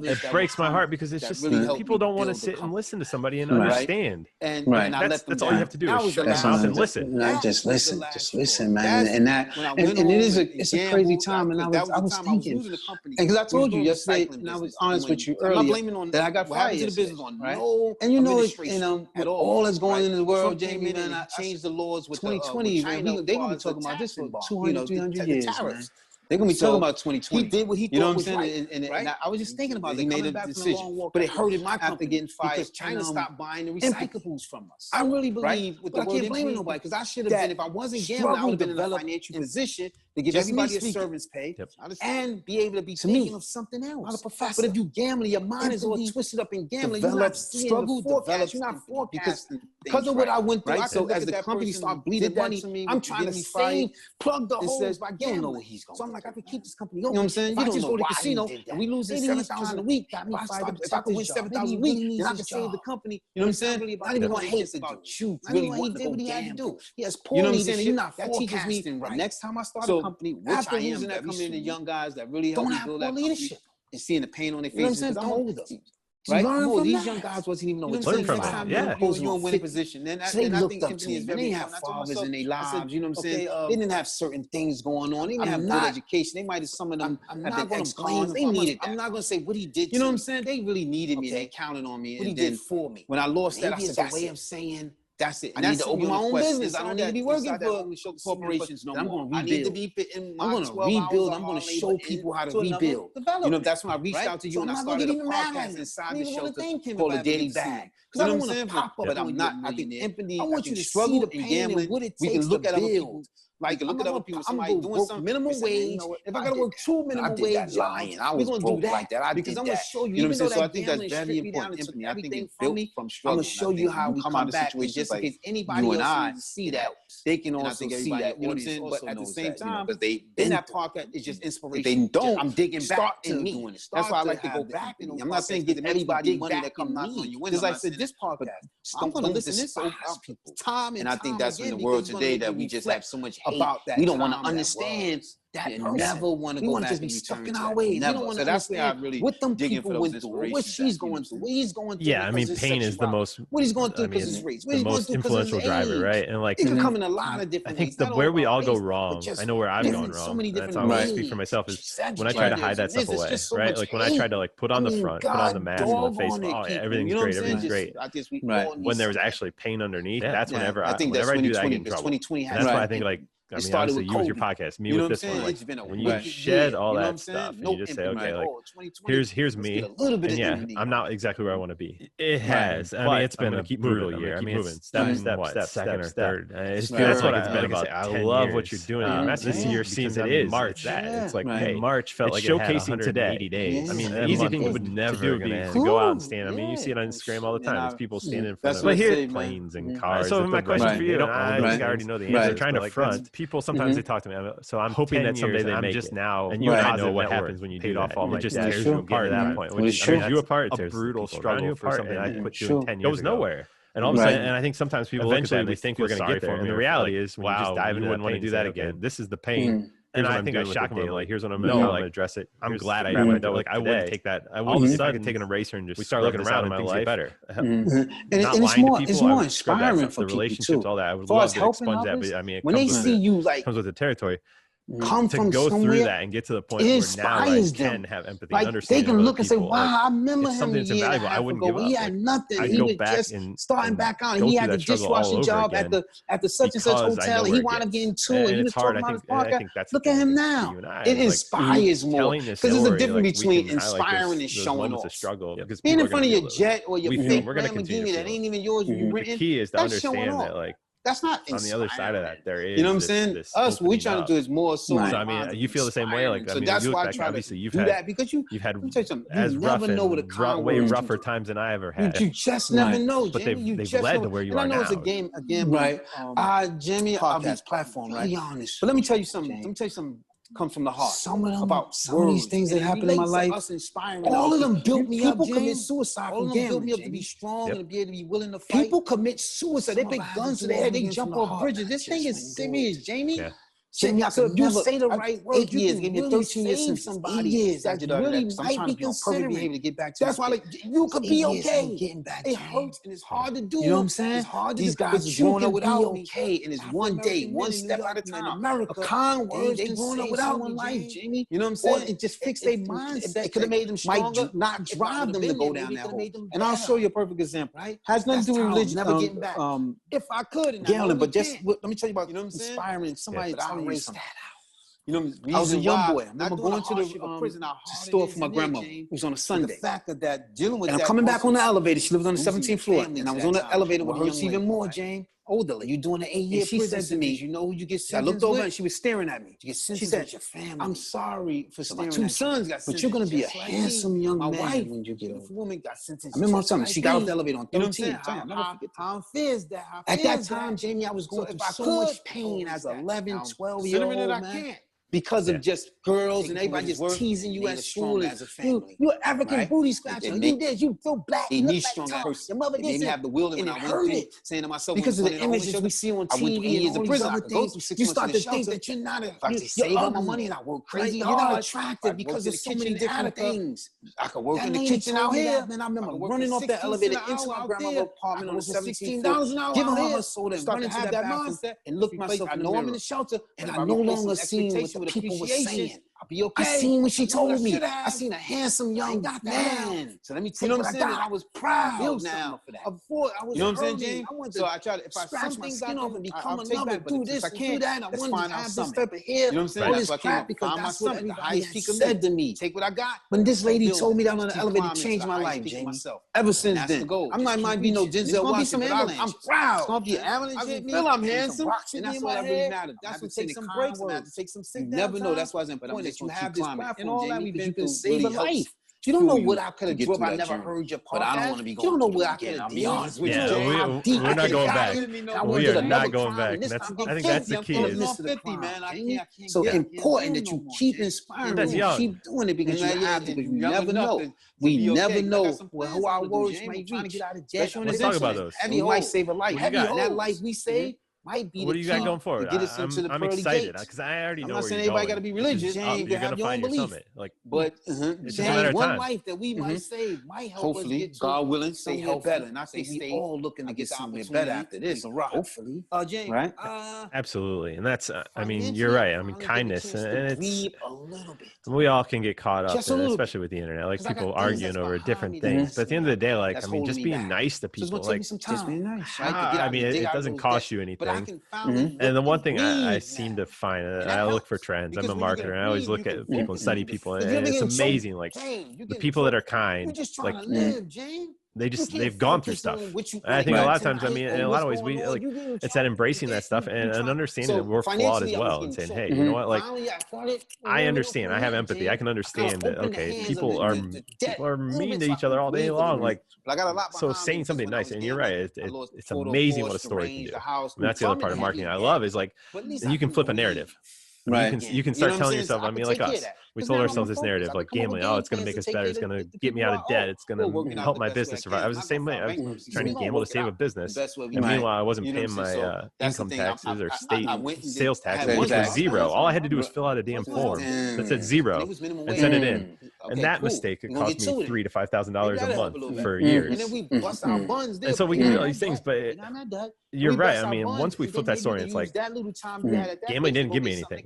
it breaks my heart because it's just people don't want to sit and listen to somebody and understand. And that's all you have to do is shut your mouth and listen. Just listen, man. And it is. It's a crazy time, and I was thinking, because I told you yesterday, and I was honest with you earlier, that I got fired to the business on, right? And you know, with all that's going on in the world, Jamie, man, I changed the laws with 2020. They're gonna be talking about this for 200, 300 years, man. They're gonna be talking about 2020. He did what he thought, you know what I'm saying, right? And I was just thinking about it. He made a decision, but it hurted my company after getting fired because China stopped buying the recyclables from us. I really believe, but I can't blame nobody because I should have been, if I wasn't gambling, I would have been in a financial position to give everybody a servant's pay and be able to be thinking of something else. But if you gambling, your mind is all twisted up in gambling. You're not seeing the forecast. You're not forecasting because of what I went through. So as the company started bleeding money, I'm trying to save, plug the holes by gambling. So I'm like, I could keep this company open. You know what I'm saying? If I just go to the casino and we losing $7,000 a week, if I could win $7,000 a week, then I could save the company. You know what I'm saying? Not even what he did what he had to do. He has poor leadership. That teaches me next time I start a company, which I am, that coming in the young guys that really help don't me have build poor that leadership and seeing the pain on their faces. faces. I'm older. Right? No, these young guys wasn't even know what learn from that. Yeah, you're in winning position. Then I think Anthony is very. They have fathers in their lives. You know what I'm saying? They didn't have certain things going on. They didn't have good education. They might have some of them. I'm not going to blame. They needed. I'm not going to say what he did. You know what I'm saying? They really needed me. They counted on me. What he did for me. When I lost that, I said, that's a way of saying. That's it. I need to open my own business. I don't need to be working for corporations no more. I'm going to rebuild. I need to be fitting. I'm going to rebuild. I'm going to show people how to rebuild. You know, that's when I reached out to you and I started a podcast inside the show called The Daily Bag. Because I don't want to pop up, but I'm not. I think empathy. I want you to struggle the pain and what it takes to build. Like, look at other people. Somebody doing something. Minimum wage. If I got to work 2 minimum wage, lying. We're going to do that like that. Because I'm going to show you. You know what I'm saying? So I think that's very important. Empathy. I think it's built from struggle. I'm going to show you how we come out of situations just in case anybody else see that. They can also see that. You know what I'm saying? But at the same time, because they in that podcast is just inspiration. If they don't, I'm digging back to me. That's why I like to go back. I'm not saying give everybody money that come knocking on your window. Because I said this podcast, I'm going to listen to this time and I think that's in the world today that we just have so much about that. We don't want to understand that person. Never want to go back just be stuck in our ways. Never. So that's why I really what them people went through, what she's going through, what he's going through. Yeah, I mean, pain is the most. What he's going through because his race. The most influential driver, right? And like, it can come in a lot of different. I think where we all go wrong. I know where I've gone wrong. That's how I speak for myself. Is when I try to hide that stuff away, right? Like when I try to like put on the front, put on the mask on the face. Oh yeah, everything's great, everything's great. Right. When there was actually pain underneath, that's whenever I do that, I get in trouble. That's why I think like. I mean, obviously, you with your podcast, me with this one. Like, when you shed all that stuff and you just say, okay, like, here's me. And yeah, I'm not exactly where I want to be. It has. I mean, it's been a brutal year. I mean, it's step, second or third. It feels like it's been about 10 years. I love what you're doing. This year seems it is March. It's like, hey, March felt like showcasing today. 80 days. I mean, the easy thing would never be to go out and stand. I mean, you see it on Instagram all the time. There's people standing in front of planes and cars. So my question for you, I already know the answer. They're trying to front. People sometimes they talk to me, so I'm hoping that someday they make it. Now, and you and I know what happens when you do off all my just tears you apart at that point. When it tears you apart, it's a brutal struggle for something I put doing 10 years ago. Goes nowhere. And all of a sudden, and I think sometimes people eventually we think we're going to get there, and the reality is, wow, you wouldn't want to do that again. This is the pain. And I think I shock them. Like, here's what I'm going to address it. I'm glad I did. Like, I wouldn't take that. I wouldn't. I could take an eraser and just we start looking around in my life better. And it's more inspiring for the relationships, all that. I would love to expunge that, but I mean, when they see you like comes with the territory. Come to from go somewhere, through that and get to the point where now I can have empathy and understand. They can look and say, wow, I remember him something that's invaluable. I wouldn't give up. He had nothing. He was just starting back out. He had the dishwashing job at the such and such hotel. He wound up getting two. And he was talking about his podcast. Look at him now. It inspires more. Because there's a difference between inspiring and showing off. Being in front of your jet or your fake Lamborghini that ain't even yours, you renting. The key is to understand that, like, that's not on the other side of that. There is, you know what I'm saying? Us, what we're trying to do is more. So I mean, you feel the same way. Like, I mean, that's why I try obviously you've had that because you've had as rough and way rougher times than I ever had. You just never know, but they've led to where you are now. I know it's a game, right? Jimmy, I'll be platform, right? Be honest. But let me tell you something. Comes from the heart. Some of them, about some of these things that happen in my life. All of them built me up. People commit suicide from gambling. Built me up to be strong and to be able to be willing to fight. People commit suicide. They pick guns to their head. They jump off bridges. This thing is serious, Jamie. Jamie, so if you say the right words, 8 years, give me 13 years since somebody. 8 years, that really might be considering. That's why, like, you could be okay. It hurts and it's hard to do. You know what I'm saying? It's hard to do. These guys are growing up without me. And it's one day, one step at a time. America, a kind word, they growing up without one life, Jamie. You know what I'm saying? It just fixed their mindset. It could have made them stronger, not drive them to go down that hole. And I'll show you a perfect example. Has nothing to do with religion. Never getting back. If I could, gambling, but just let me tell you about inspiring somebody to raise that out. You know, I was a young boy. I remember going to the store for my grandmother. It was on a Sunday. The fact of that, dealing with and I'm coming back on the elevator. She lived on the 17th floor. And I was on the elevator with her. Hurts even more, Jane. Older. You doing the 8-year prison? She said to me, you know who you get sentenced with? I looked over and she was staring at me. You get sentenced with your family. I'm sorry for staring at you. My 2 sons got sentenced. But you're going to be a handsome young man when you get older. The woman got sentenced. I remember something. She got off the elevator on 13. How unfair is that? At that time, Jamie, I was going through so much pain as an 11, 12-year-old man. Because of just girls and everybody just teasing you at school. As a family. You're African booty scratcher. You did. You feel black. You look like Thomas. Your mother didn't have the will and I went through saying to myself, because of the images we see on TV and all these other things, you start to think that you're not you save all my money and I work crazy hard. You're not attractive because of so many different things. I could work in the kitchen out here. Man, I remember running off the elevator into my grandmother's apartment on the 17th floor, giving her her soda and running to that bathroom and look myself. I know I'm in the shelter and I no longer see what people were saying. I'll be okay. I seen what she told me. I seen a handsome young man. So let me tell you what I got. I was proud now. Before I was, you know what I'm saying, James? So I try to, if I scratch my skin off and become another, do this and do that, and I wanted to have this type of hair. You know what I'm saying? All this crap, because that's what everybody said to me. Take what I got. When this lady told me that on the elevator, it changed my life, James. Ever since then, I might be no Denzel Washington, but I'm proud. It's gonna be avalanche. I feel I'm handsome, and that's what really matters. That's what takes some breaks. I have to take some sick. You never know. That's why it's important that you have this platform and all that we've been through. Save a life. You don't know what I could have done if I never heard your podcast. But I don't want to be going. You don't know what I could have done. I'll be honest with you. We're not going back. We are not going back. I think that's the key. It's so important that you keep inspiring me, keep doing it, because you never know. We never know who our words might reach. Let's talk about those. We might save a life. And that life we save might be. What do you got going forward? I'm excited because I already know where you're going. I'm not saying everybody got to be religious. You're going to find your summit. But it's just a matter of one time. Life that we might save might help us get to God willing, somewhere better. And I think we all looking to get somewhere better after this. Hopefully, James, right? Absolutely, and that's. I mean, you're right. I mean, kindness, and it's. We all can get caught up, especially with the internet. Like people arguing over different things. But at the end of the day, like I mean, just being nice to people. Like just being nice. I mean, it doesn't cost you anything. And the one thing I seem to find, I look for trends. I'm a marketer, and I always look at people and study people, and it's amazing. Like the people that are kind, like they've gone through stuff. I think a lot of times, I mean, in a lot of ways, we like it's that embracing that stuff and understanding that we're flawed as well, and saying, hey, you know what, like I understand, I have empathy, I can understand that. Okay, people are mean to each other all day long, like. So saying something nice, and you're right, it's amazing what a story can do. And that's the other part of marketing I love is like, and you can flip a narrative. Right. You can start telling yourself, I mean, like us, we told ourselves this narrative, like gambling, oh, it's going to make us better. It's going to get me out of debt. It's going to help my business survive. I was the same way. I was trying to gamble to save a business. And meanwhile, I wasn't paying my income taxes or state sales taxes, which was zero. All I had to do was fill out a damn form that said zero and send it in. And that mistake, it cost me $3,000 to $5,000 a month for years. And so we can do all these things, but you're right. I mean, once we flip that story, it's like gambling didn't give me anything.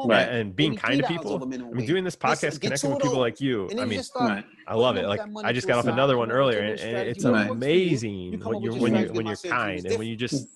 Right. And being kind to people. I mean, doing this podcast, connecting with people like you. I mean, I love it. Like I just got off another one earlier, and it's amazing when you're kind and when you just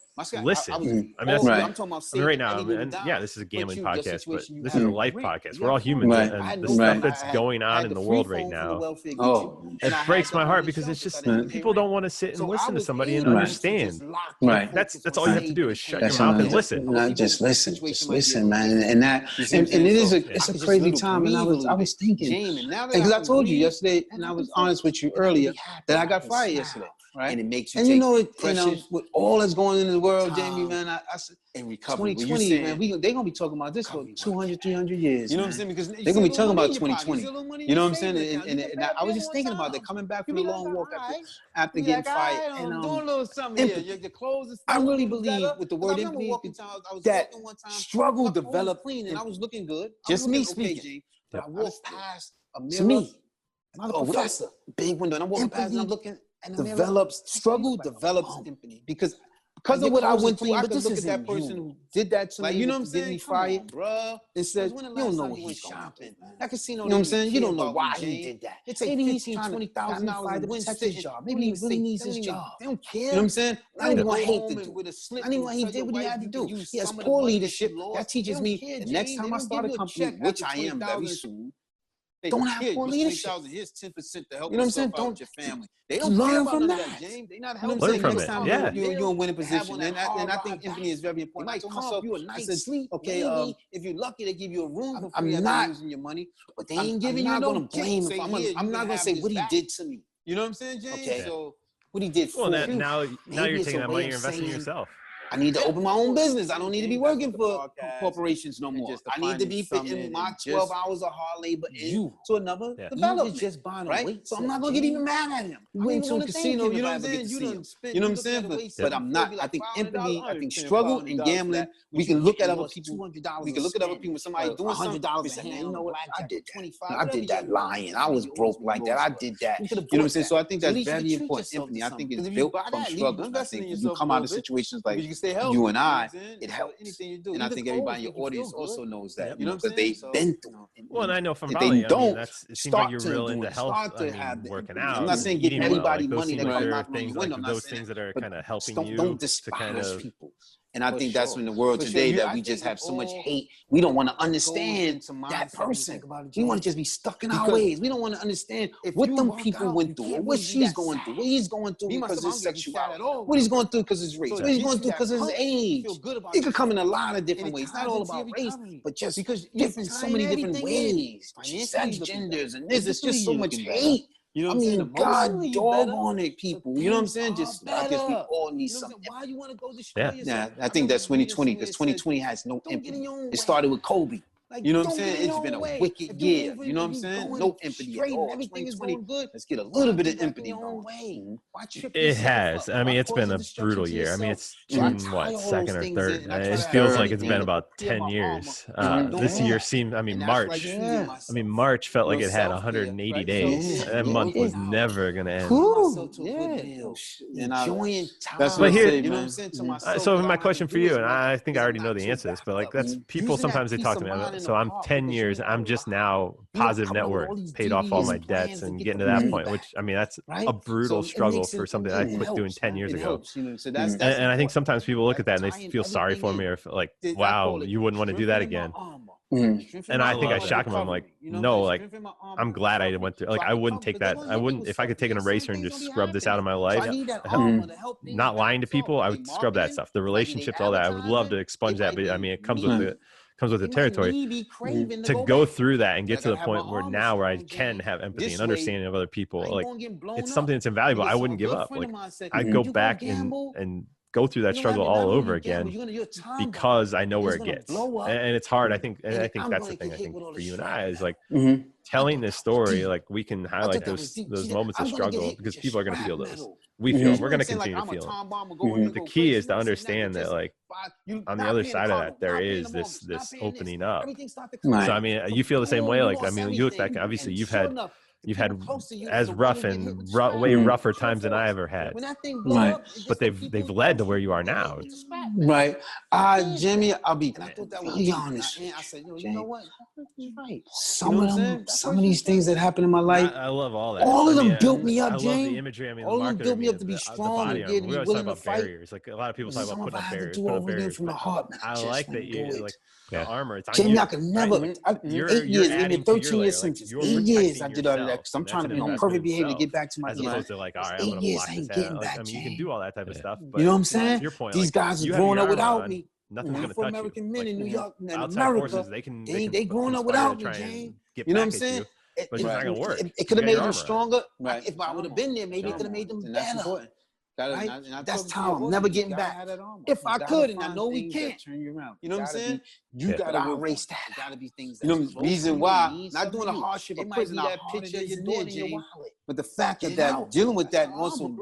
listen. I mean, that's right. I'm talking about right now. And yeah, this is a gambling podcast, but this is a life podcast. We're all humans, and the stuff that's going on in the world right now, it breaks my heart because it's just people don't want to sit and listen to somebody and understand. Right. That's all you have to do is shut your mouth and listen. Just listen, man. And it's a crazy time. And I was thinking, because I told you yesterday, and I was honest with you earlier, that I got fired yesterday. Right. And it makes you and with all that's going on in the world, Jamie, man, I said, in recovery, 2020, man, they're going to be talking about this for 200, 300 years. You know what I'm saying? Because they're going to be talking about 2020. You know what I'm saying? And I was just thinking about that, coming back from the long walk after getting fired. And I really believe with the word empathy that struggle developed, and I was looking good. Just me speaking. I walked past a mirror. To me, another professor, big window, and I'm walking past and I'm looking. And struggle develops empathy because because of what I went through, I could look at that person who did that to me, you know what I'm saying? Did me fired, bro. And said, you don't know what he's shopping. That casino, you know what I'm saying? You don't know why he did that. It takes $15,000-$20,000 to protect his job. Maybe he really needs his job. They don't care. You know what I'm saying? I don't even want hate to do. I didn't want he did what he had to do. He has poor leadership. That teaches me the next time I start a company, which I am very soon, don't have poor leadership. Here's 10% to help yourself out with your family. They don't learn from that, James. They not helping. Learn from it. Yeah. You're in a winning position, and I think empathy is very important. I told myself, you a nice sleep. Okay, if you're lucky, they give you a room. I'm not using your money, but they ain't giving you no. I'm not gonna say what he did to me. You know what I'm saying, James? Okay. So what he did for you. Now you're taking that money, you're investing in yourself. I need to open my own business. I don't need to be working for corporations no more. I need to be putting my 12 hours of hard labor into another development. Just buying right? So I'm not going to get even mad at him. You went to a casino, you know what I'm saying? You know what I'm saying? But I'm not. I think empathy, I think struggle and gambling, we can look at other people. We can look at other people. Somebody doing something, we say, man, you know what? I did that. I did that lying. I was broke like that. I did that. You know what I'm saying? So I think that's very important. Empathy, I think it's built from struggle. I think you come out of situations like you and I, it helps. And I think everybody in your audience also knows that, you know, because they've been through it. Well, and I know from Bali, it seems like you're real into health, working out. I'm not saying give everybody money that come knock on your window. Those things that are kind of helping you. Don't despise people. And I think that's in the world today that we just have so much hate. We don't want to understand that person. We want to just be stuck in our ways. We don't want to understand what them people went through, what she's going through, what he's going through because of his sexuality, what he's going through because of his race, what he's going through because of his age. It could come in a lot of different ways. Not all about race, but just because different, so many different ways. Sex, genders, and this. It's just so much hate. You know what I'm saying? God doggone it, people. You know what I'm saying? Just I guess we all need something. Why you want to go destroy yourself? Yeah, I think that's 2020 because 2020 has no empathy. It started with Kobe. You know what I'm saying? It's been a wicked year. You know what I'm saying? No empathy at all. Everything is going good. Let's get a little bit of empathy going. It has. I mean, it's been a brutal year. I mean, it's June, what, 2nd or 3rd? It feels like it's been about 10 years. This year seemed, March felt like it had 180 days. That month was never going to end. But here, you know what I'm saying? So my question for you, and I think I already know the answer to this, but like that's people sometimes they talk to me about it. So I'm 10 years, I'm just now positive net worth, paid off all my debts and getting to that point, which I mean, that's a brutal struggle for something I quit doing 10 years ago. And I think sometimes people look at that and they feel sorry for me or like, wow, you wouldn't want to do that again. And I think I shock them. I'm like, no, like, I'm glad I went through, like, I wouldn't take that. I wouldn't, if I could take an eraser and just scrub this out of my life, not lying to people, I would scrub that stuff. The relationships, all that, I would love to expunge that. But I mean, it comes with the territory to go through that and get to the point where now where I can have empathy and understanding of other people. Like, it's something that's invaluable. I wouldn't give up. Like, I'd go back and go through that struggle all over again because I know where it gets. And it's hard. I think that's the thing. I think for you and I is like telling this story, like we can highlight those moments of struggle because people are going to feel those. We feel them. We're going to continue to feel them. The key is to understand that, like, on the other side of that, there is this opening up. So, I mean, you feel the same way. Like, I mean, you look back, obviously you've had as rough and way rougher times than I ever had. Right. But they've led to where you are now. Right. Jimmy, I'll be really honest. I said, you know what? Right. Some of these things that happen in my life, I love all that. All of them built me up, James. I love the imagery. I mean, all of them built me up to be strong and be willing to fight. Barriers. Like a lot of people talk about putting up barriers. From the heart. I like that you like the armor. It's on Jamie, I can never. 8 years, give me a 13-year sentence. 8 years I did all of that because I'm trying to be on perfect behavior to get back to my as opposed to like, all right, I'm gonna block this out. I mean, you can do all that type of stuff. But you know what I'm saying? To your point, these guys are growing up without me. Nothing's gonna touch American men in New York and America, they growing up without me, James. You know what I'm saying? But it's not gonna work. It could have made them stronger. If I would have been there, maybe it could have made them better. Right? That's time. I'm never getting back. If I could, and I know we can't. You know what I'm saying? You gotta erase that. Gotta be things. You know, reason why not doing the hardship of putting that picture of your daughter in your wallet, but the fact that dealing with that and also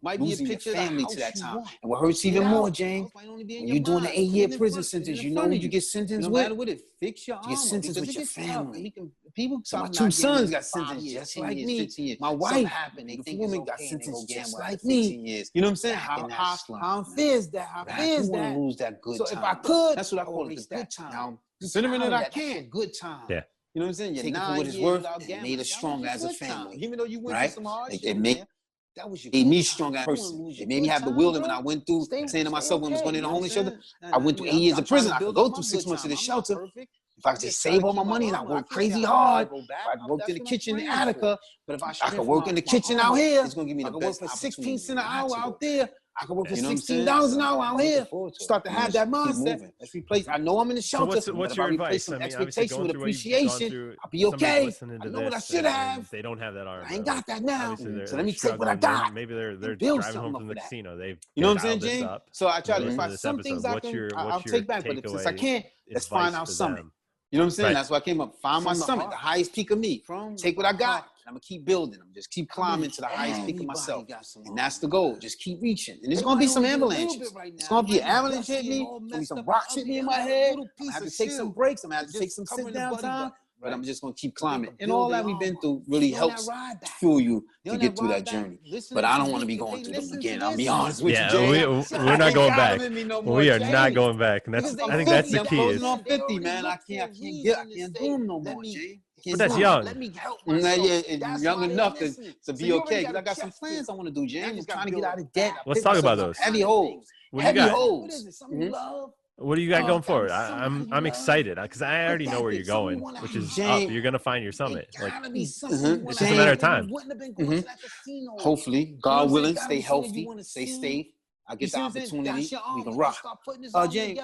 might be a picture of family to that time. And what hurts even more, James, when you're doing an 8-year prison sentence, you know who you get sentenced with? No matter what it, fix your armor. You get sentenced with your family. People, so my 2 sons got sentenced just like me. My wife, the woman got sentenced just like me. You know what I'm saying? How unfair is that? How fair is that? I lose that good time. So if I could, that's what I call it, good time. Considering that I can't, good time. Yeah. You know what I'm saying? You're not what it's worth, and it made us stronger as a family. Even though you went through some hardship, it made me stronger as a person. It made me have the will that when I went through, saying to myself when I was going in the homeless shelter, I went through 8 years of prison. I could go through 6 months of the shelter. If I just save all my money and I work crazy hard, if I worked in the kitchen in Attica, but if I could work in the kitchen out here, it's gonna give me the best. I could work for 16 cents an hour out there. I could work for $16 an hour out here. Start to have that mindset. Let's replace. I know I'm in the shelter. So what's your advice? Some expectation with appreciation. I'll be okay. I know what I should have. They don't have that arm. I ain't got that now. So let me take what I got. Maybe they're driving home from the casino. They've you know what I'm saying, James? So I try to find some things I'll take back, but since I can't, let's find our summit. You know what I'm saying? Right. That's why I came up. Find my summit, the highest peak of me. Take what I got. I'm gonna keep building. I'm just keep climbing to the highest peak of myself, and that's the goal. Just keep reaching. And there's gonna be some avalanches. It's gonna be an avalanche hit me. There's gonna be some rocks hit me in my head. I'm gonna have to take some breaks. I'm gonna have to take some sit down time. But I'm just gonna keep climbing. And all that we've been through really helps fuel you to get through that journey. But I don't want to be going through them again. I'll be honest with you, Jay. We're not going back. We are not going back. And that's I think that's the key. I'm closing on 50, man. I can't do them no more, Jay. But that's young. Let me help myself. Yeah, young enough to be okay. Because I got some plans I want to do, James. I'm trying to get out of debt. Let's talk about those. Heavy holes. Heavy holes. What do you got going forward? I'm excited because I already know where you're going, which is up. You're gonna find your summit. Like it's just a matter of time. Hopefully, God willing, stay healthy, stay safe. I get the opportunity. We can rock. James,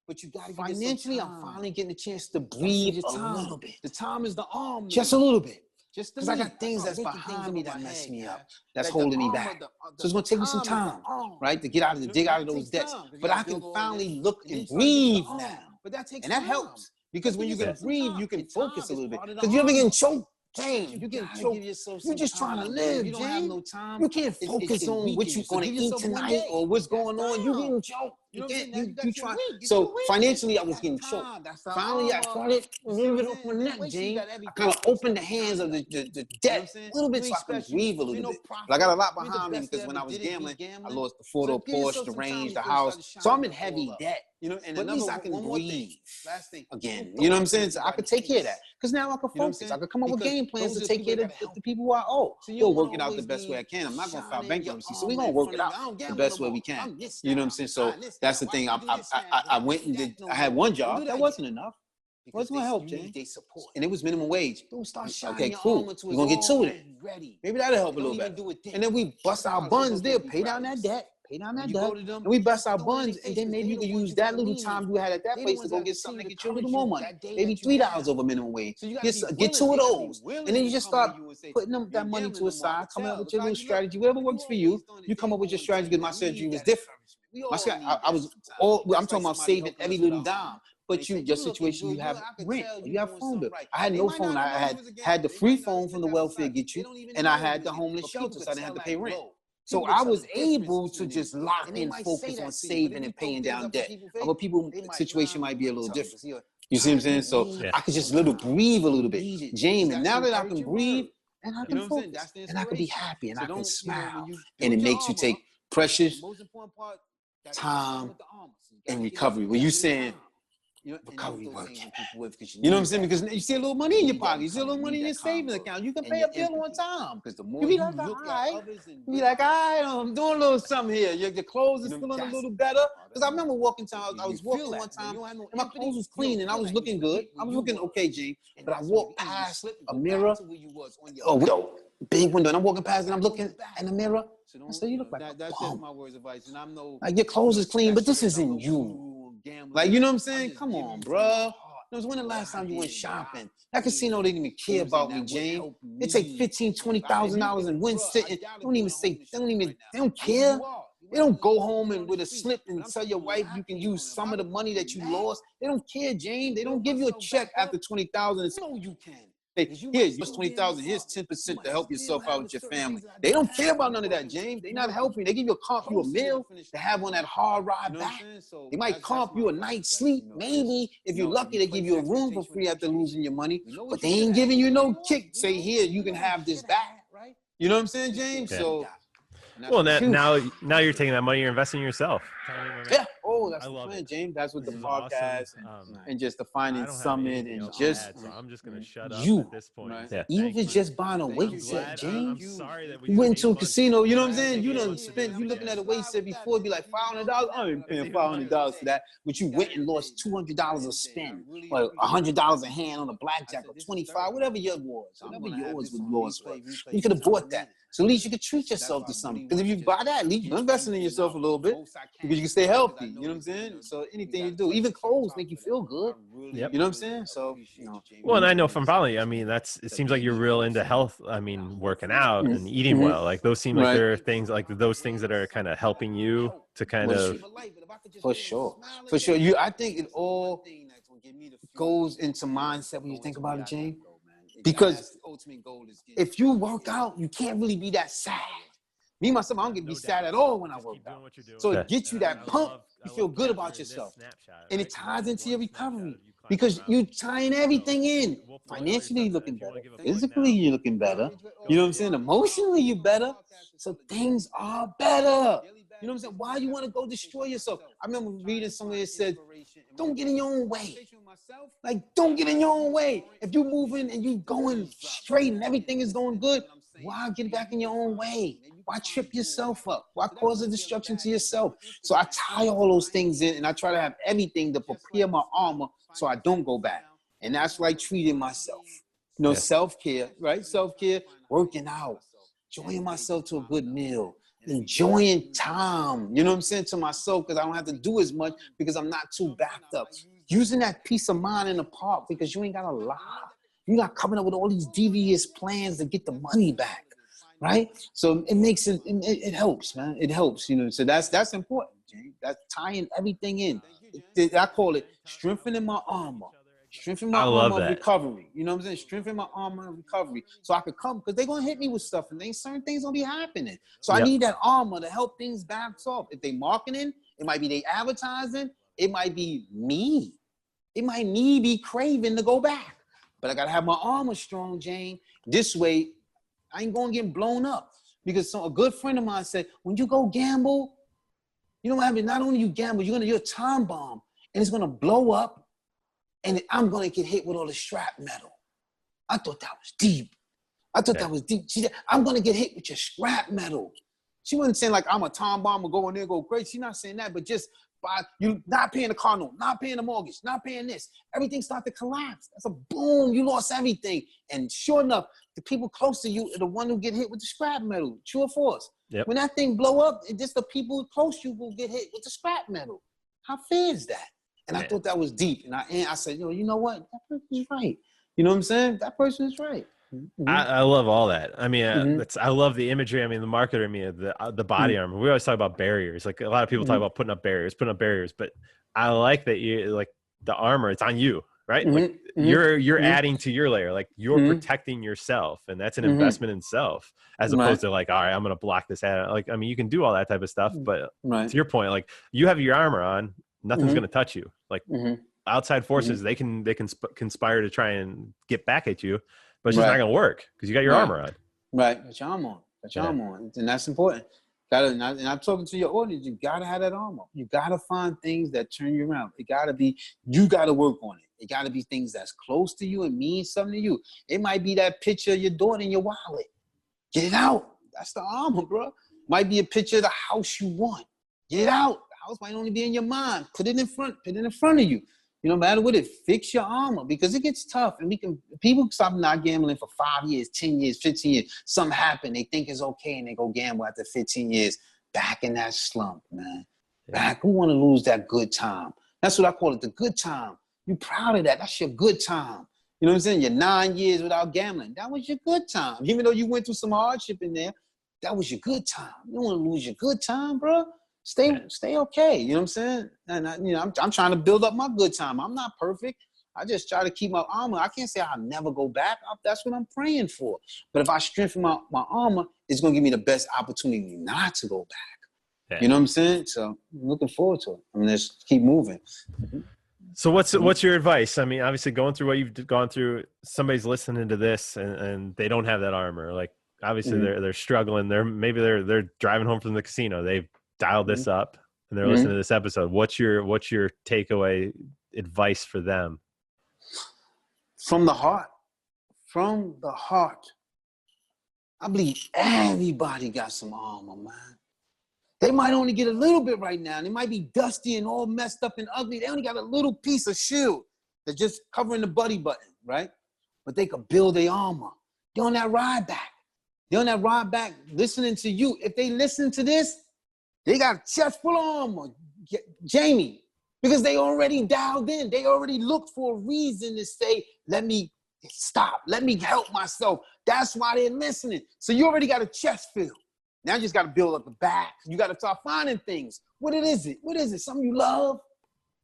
but you gotta financially, I'm finally getting a chance to breathe a little bit. The time is the arm. Just a little bit. Because I got things that's behind me that mess me up, that's holding me back. So it's gonna take me some time, right, to dig out of those debts. But I can finally look and breathe now, and that helps because when you can breathe, you can focus a little bit. Because you ever getting choked? James, you getting choked. You're just trying to live, James. You can't focus on what you're gonna eat tonight or what's going on. You getting choked. You try. So financially, I was getting choked. Finally, I started living off my neck, James. I kind of opened the hands of the debt a little bit so I could breathe a little bit. But I got a lot behind me because when I was gambling, I lost the photo Porsche, the range, the house. So I'm in heavy debt. And at least I can breathe again. You know what I'm saying? So I could take care of that. Because now I can focus. I could come up with game plans to take care of the people who I owe. We'll work it out the best way I can. I'm not going to file bankruptcy. So we're going to work it out the best way we can. You know what I'm saying? So that's the thing. I went and did. I had one job. That wasn't enough. What's gonna help, Jay? And it was minimum wage. Okay, cool. We're gonna get to it. Maybe that'll help a little bit. And then we bust our buns there, pay down that debt. And we bust our buns, and then maybe you can use that little time you had at that place to go get something to get you a little more money. Maybe $3 over minimum wage. Get 2 of those, and then you just start putting that money to a side, coming up with your little strategy, whatever works for you. You come up with your strategy because my strategy was different. I'm talking about saving every little dime. But your situation, you have rent, you have phone bill. I had no phone. I had the free phone from the welfare get you, and I had the homeless shelter, so I didn't have to pay rent. So I was able to just lock in, focus on saving and paying down debt. Other people's situation might be a little different. You see what I'm saying? So I could just breathe a little bit. James, and now that I can breathe, and I can focus, and I can be happy, and I can smile, and it makes you take precious time and recovery. When you saying recovery work, you know what I'm saying? Because you see a little money in your pocket, you see a little money in your savings account. You can pay a bill on time. Because the more you be like, all right, I'm doing a little something here. Your clothes is feeling a little better. Because I remember walking time. I was walking one time, and my clothes was clean, and I was looking good. I was looking okay, James. But I walked past a mirror. Big window, and I'm walking past, and I'm looking in the mirror. I said, "You look like that's just my words of advice." And I'm like your clothes is clean, but this isn't you. Like, you know what I'm saying? Come on, bro. When the last time you went shopping? That casino didn't even care about me, James. They take $15,000-$20,000 and win sitting. They don't care. They don't go home and with a slip and tell your wife you can use some of the money that you lost. They don't care, James. They don't give you a check after $20,000. No, you can. Here's 20,000. Here's 10% to help yourself out with your family. They don't care about none of that, James. They're not helping. They give you a meal to have on that hard ride back. They might comp you a night's sleep. Maybe if you're lucky, they give you a room for free after losing your money. But they ain't giving you no kick. Say here, you can have this back. You know what I'm saying, James? Yeah. So. Well, now you're taking that money, you're investing in yourself. Yeah. Oh, that's the plan, James. That's what the podcast and just the finance summit and just so I'm just gonna shut up you at this point. right? Yeah. Even if it's just buying a weight set, James. I'm sorry that we you went to a casino. You know what I'm saying? You done spent. You looking at a weight set before, it'd be like $500. I ain't paying $500 for that. But you went and lost $200 a spin, or $100 a hand on a blackjack, or $25, whatever yours was lost. You could have bought that. So at least you could treat yourself to something. Because if you buy that, at least you're investing in yourself a little bit because you can stay healthy. You know what I'm saying? So anything you do, even clothes make you feel good. Yep. You know what I'm saying? So, Well, and I know from following you, I mean, it seems like you're real into health. I mean, working out and eating well. Like those seem like there are things like those things that are kind of helping you to kind of. For sure. I think it all goes into mindset when you think about it, James. Because if you work out, you can't really be that sad. Me, myself, I don't get to be sad at all when I work out. So it gets you that pump. You feel good about yourself. And it ties into your recovery because you're tying everything in. Financially, you're looking better. Physically, you're looking better. You know what I'm saying? Emotionally, you're better. So things are better. You know what I'm saying? Why you want to go destroy yourself? I remember reading somewhere that said, don't get in your own way. Like, don't get in your own way. If you're moving and you're going straight and everything is going good, why get back in your own way? Why trip yourself up? Why cause a destruction to yourself? So I tie all those things in and I try to have everything to prepare my armor so I don't go back. And that's like treating myself. You know, self-care, right? Self-care, working out, enjoying myself to a good meal, enjoying time, you know what I'm saying, to myself because I don't have to do as much because I'm not too backed up. Using that peace of mind in the park because you ain't got a lie. You're not coming up with all these devious plans to get the money back, right? So it makes it helps, man. It helps, you know. So that's important, James. That's tying everything in. I call it strengthening my armor. Strengthen my armor of recovery. You know what I'm saying? Strengthen my armor of recovery. So I could come, because they're going to hit me with stuff and certain things going to be happening. So I need that armor to help things bounce off. If they marketing, it might be they advertising. It might be me. It might me be craving to go back. But I got to have my armor strong, Jane. This way, I ain't going to get blown up. Because a good friend of mine said, when you go gamble, you know what happens? Not only you gamble, you're a time bomb. And it's going to blow up. And I'm going to get hit with all the shrapnel. I thought that was deep. That was deep. She said, I'm going to get hit with your shrapnel. She wasn't saying like I'm a time bomb or go in there and go crazy. She's not saying that, but just by you not paying the car note, not paying the mortgage, not paying this, everything started to collapse. That's a boom. You lost everything. And sure enough, the people close to you are the one who get hit with the shrapnel. True or false? Yep. When that thing blow up, it's just the people close to you will get hit with the shrapnel. How fair is that? And I thought that was deep. And I said, you know what? That person's right. You know what I'm saying? That person is right. Mm-hmm. I love all that. I mean, I love the imagery. I mean, the marketer, the body armor. We always talk about barriers. Like a lot of people talk about putting up barriers. But I like that you like the armor. It's on you, right? Like you're adding to your layer. Like you're protecting yourself, and that's an investment in self, as opposed to like, all right, I'm gonna block this ad. Like, I mean, you can do all that type of stuff, but to your point, like you have your armor on. Nothing's going to touch you. Like outside forces, they can conspire to try and get back at you, but it's just not going to work because you got your armor on. Right. Got your armor on. And that's important. And I'm talking to your audience. You got to have that armor. You got to find things that turn you around. You got to work on it. It got to be things that's close to you and mean something to you. It might be that picture of your daughter in your wallet. Get it out. That's the armor, bro. Might be a picture of the house you want. Get it out. House might only be in your mind. Put it in front of you. No matter what, fix your armor because it gets tough. And people stop not gambling for 5 years, 10 years, 15 years. Something happened. They think it's okay and they go gamble after 15 years. Back in that slump, man. Back. Who want to lose that good time? That's what I call it, the good time. You proud of that. That's your good time. You know what I'm saying? Your 9 years without gambling. That was your good time. Even though you went through some hardship in there, that was your good time. You don't want to lose your good time, bro. Stay okay. You know what I'm saying? And I'm trying to build up my good time. I'm not perfect. I just try to keep my armor. I can't say I'll never go back. That's what I'm praying for. But if I strengthen my armor, it's going to give me the best opportunity not to go back. Yeah. You know what I'm saying? So I'm looking forward to it. I mean, just keep moving. So what's your advice? I mean, obviously going through what you've gone through, somebody's listening to this and they don't have that armor. Like obviously they're struggling. They're driving home from the casino. They've dialed this up and they're listening to this episode. What's your takeaway advice for them? From the heart. I believe everybody got some armor, man. They might only get a little bit right now. They might be dusty and all messed up and ugly. They only got a little piece of shield that's just covering the buddy button, right? But they could build their armor. They're on that ride back. Listening to you. If they listen to this, they got a chest full of armor, Jamie, because they already dialed in. They already looked for a reason to say, let me stop. Let me help myself. That's why they're listening. So you already got a chest filled. Now you just got to build up the back. You got to start finding things. What is it? Something you love?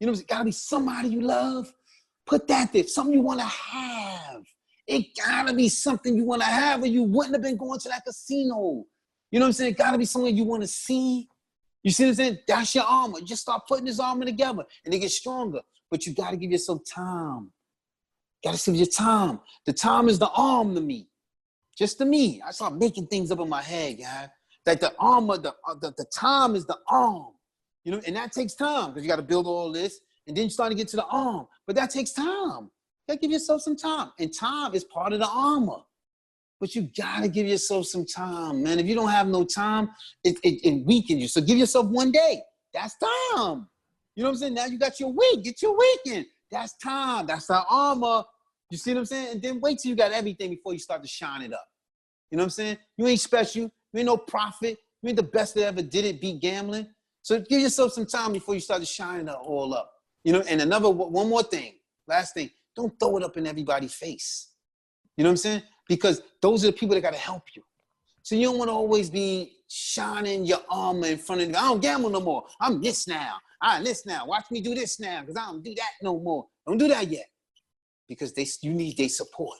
You know, it's got to be somebody you love. Put that there. Something you want to have. It got to be something you want to have or you wouldn't have been going to that casino. You know what I'm saying? It got to be something you want to see. You see what I'm saying? That's your armor. Just start putting this armor together and it gets stronger. But you got to give yourself time. You got to give your time. The time is the arm to me. Just to me. I start making things up in my head, guys. That the armor, the time is the arm, you know, and that takes time because you got to build all this and then you start to get to the arm. But that takes time. You got to give yourself some time. And time is part of the armor. But you got to give yourself some time, man. If you don't have no time, it weakens you. So give yourself one day. That's time. You know what I'm saying? Now you got your week. Get your weekend. That's time. That's the armor. You see what I'm saying? And then wait till you got everything before you start to shine it up. You know what I'm saying? You ain't special. You ain't no prophet. You ain't the best that ever did it, beat gambling. So give yourself some time before you start to shine it all up. You know, and one more thing, last thing, don't throw it up in everybody's face. You know what I'm saying? Because those are the people that got to help you. So you don't want to always be shining your armor in front of them. I don't gamble no more. I'm this now. I'm this now. Watch me do this now because I don't do that no more. Don't do that yet because you need their support.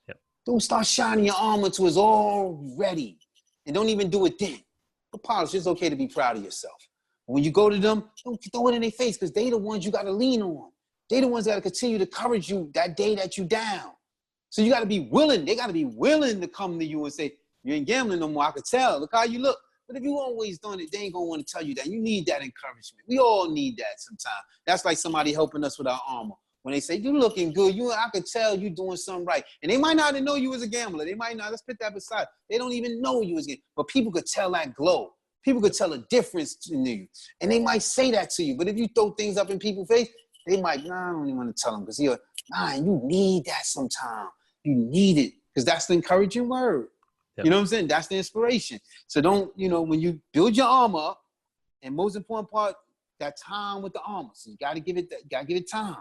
Yep. Don't start shining your armor until it's all ready. And don't even do it then. But polish, it's okay to be proud of yourself. When you go to them, don't throw it in their face because they the ones you got to lean on. They the ones that got to continue to encourage you that day that you down. So you got to be willing. They got to be willing to come to you and say, you ain't gambling no more. I could tell. Look how you look. But if you always done it, they ain't going to want to tell you that. You need that encouragement. We all need that sometimes. That's like somebody helping us with our armor. When they say, you looking good, I could tell you doing something right. And they might not even know you was a gambler. They might not, let's put that beside. They don't even know you was a gambler. But people could tell that glow. People could tell a difference in you. And they might say that to you. But if you throw things up in people's face, they might, I don't even want to tell them. Because you need that sometime. You need it. Because that's the encouraging word. Yep. You know what I'm saying? That's the inspiration. So don't, when you build your armor up, and most important part, that time with the armor. So you got to give it time.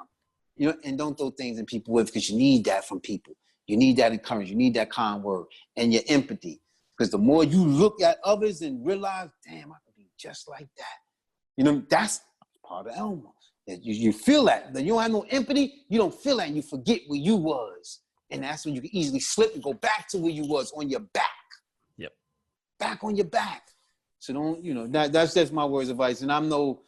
And don't throw things in people with because you need that from people. You need that encouragement. You need that kind word and your empathy. Because the more you look at others and realize, damn, I could be just like that. That's part of Elmo. You feel that. You don't have no empathy, you don't feel that. You forget where you was. And that's when you can easily slip and go back to where you was on your back. Yep. Back on your back. So don't, that's just my words of advice. And I'm no,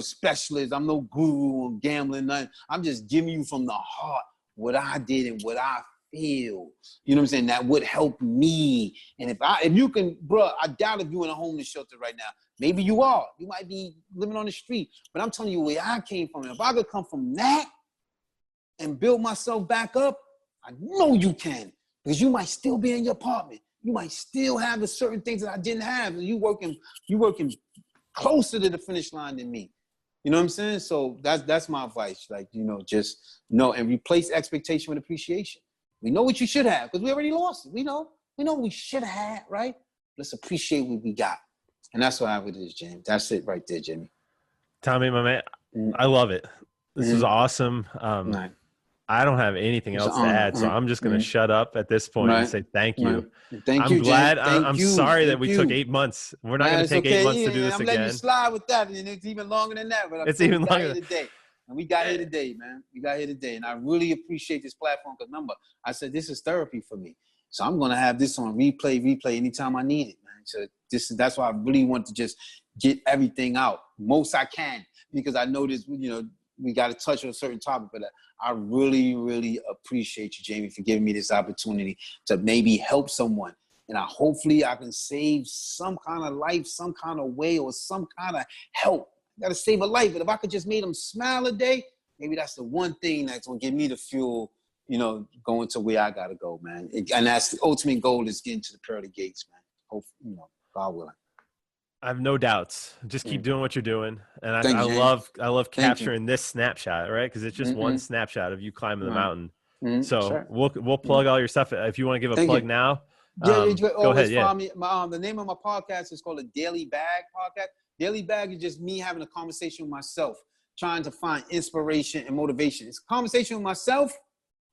specialist. I'm no guru on gambling, nothing. I'm just giving you from the heart what I did and what I feel. You know what I'm saying? That would help me. And if you can, bro, I doubt if you're in a homeless shelter right now. Maybe you are. You might be living on the street. But I'm telling you where I came from. If I could come from that and build myself back up, I know you can. Because you might still be in your apartment. You might still have the certain things that I didn't have. You working closer to the finish line than me. You know what I'm saying? So that's my advice. Like, just know and replace expectation with appreciation. We know what you should have because we already lost it. We know what we should have had, right? Let's appreciate what we got. And that's what it is, Jimmy. That's it right there, Jimmy. Thomie, my man, I love it. This is awesome. Right. I don't have anything else to add, so I'm just going to shut up at this point and say thank you. Thank you, glad. Jim. I'm sorry that we took 8 months. We're not going to take 8 months to do this again. I'm letting you slide with that, and it's even longer than that. But it's even longer. And we got here today, man. We got here today. And I really appreciate this platform because remember, I said this is therapy for me. So I'm going to have this on replay anytime I need it, man. So that's why I really want to just get everything out most I can because I know this, we got to touch on a certain topic, but I really, really appreciate you, Jamie, for giving me this opportunity to maybe help someone. And hopefully I can save some kind of life, some kind of way, or some kind of help. I got to save a life. But if I could just make them smile a day, maybe that's the one thing that's going to give me the fuel, going to where I got to go, man. And that's the ultimate goal is getting to the pearly gates, man. Hopefully, God willing. I have no doubts. Just keep doing what you're doing, and I love capturing this snapshot, right? Because it's just one snapshot of you climbing the mountain. So we'll plug all your stuff if you want to give a plug now. Go ahead. Follow me. The name of my podcast is called the Daily Bag Podcast. Daily Bag is just me having a conversation with myself, trying to find inspiration and motivation. It's a conversation with myself,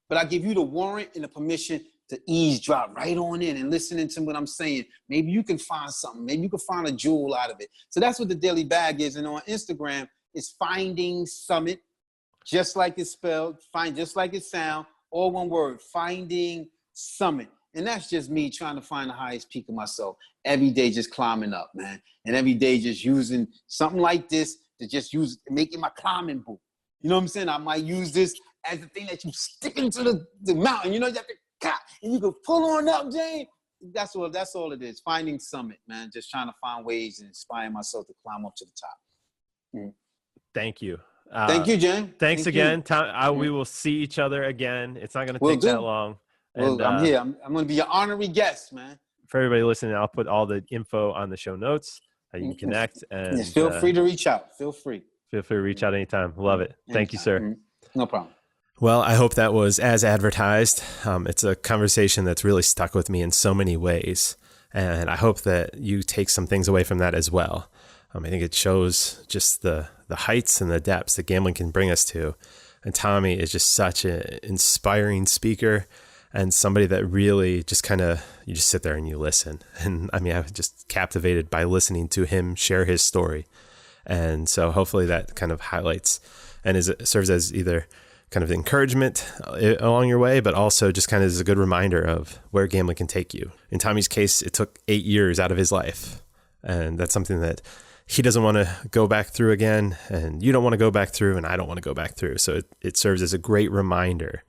but I give you the warrant and the permission to eavesdrop right on in and listening to what I'm saying. Maybe you can find something. Maybe you can find a jewel out of it. So that's what the Daily Bag is. And on Instagram, it's Finding Summit, just like it's spelled, just like it sound, all one word, Finding Summit. And that's just me trying to find the highest peak of myself. Every day just climbing up, man. And every day just using something like this to just make it my climbing boot. You know what I'm saying? I might use this as the thing that you stick into the mountain. You have to and you can pull on up, Jane. That's all it is. Finding Summit, man. Just trying to find ways and inspire myself to climb up to the top. Thank you. Thank you, Jane. Thanks again. We will see each other again. It's not going to take that long. And, I'm here. I'm going to be your honorary guest, man. For everybody listening, I'll put all the info on the show notes. You can connect. And feel free to reach out. Feel free to reach out anytime. Love it. Thank you, sir. No problem. Well, I hope that was as advertised. It's a conversation that's really stuck with me in so many ways. And I hope that you take some things away from that as well. I think it shows just the heights and the depths that gambling can bring us to. And Thomie is just such an inspiring speaker and somebody that really just you just sit there and you listen. And I was just captivated by listening to him share his story. And so hopefully that kind of highlights and serves as either kind of encouragement along your way, but also just kind of as a good reminder of where gambling can take you. In Thomie's case, it took 8 years out of his life. And that's something that he doesn't want to go back through again. And you don't want to go back through, and I don't want to go back through. So it serves as a great reminder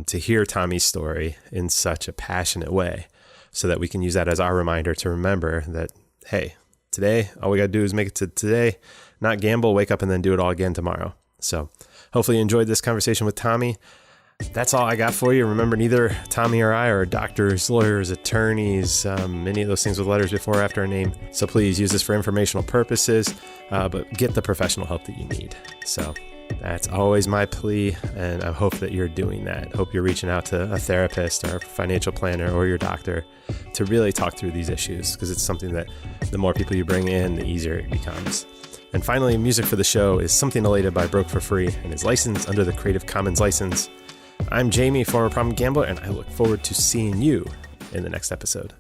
to hear Thomie's story in such a passionate way so that we can use that as our reminder to remember that, hey, today, all we got to do is make it to today, not gamble, wake up and then do it all again tomorrow. So hopefully you enjoyed this conversation with Thomie. That's all I got for you. Remember, neither Thomie or I are doctors, lawyers, attorneys, any of those things with letters before or after our name. So please use this for informational purposes, but get the professional help that you need. So that's always my plea, and I hope that you're doing that. Hope you're reaching out to a therapist or a financial planner or your doctor to really talk through these issues, because it's something that the more people you bring in, the easier it becomes. And finally, music for the show is Something Elated by Broke for Free and is licensed under the Creative Commons license. I'm Jamie, former problem gambler, and I look forward to seeing you in the next episode.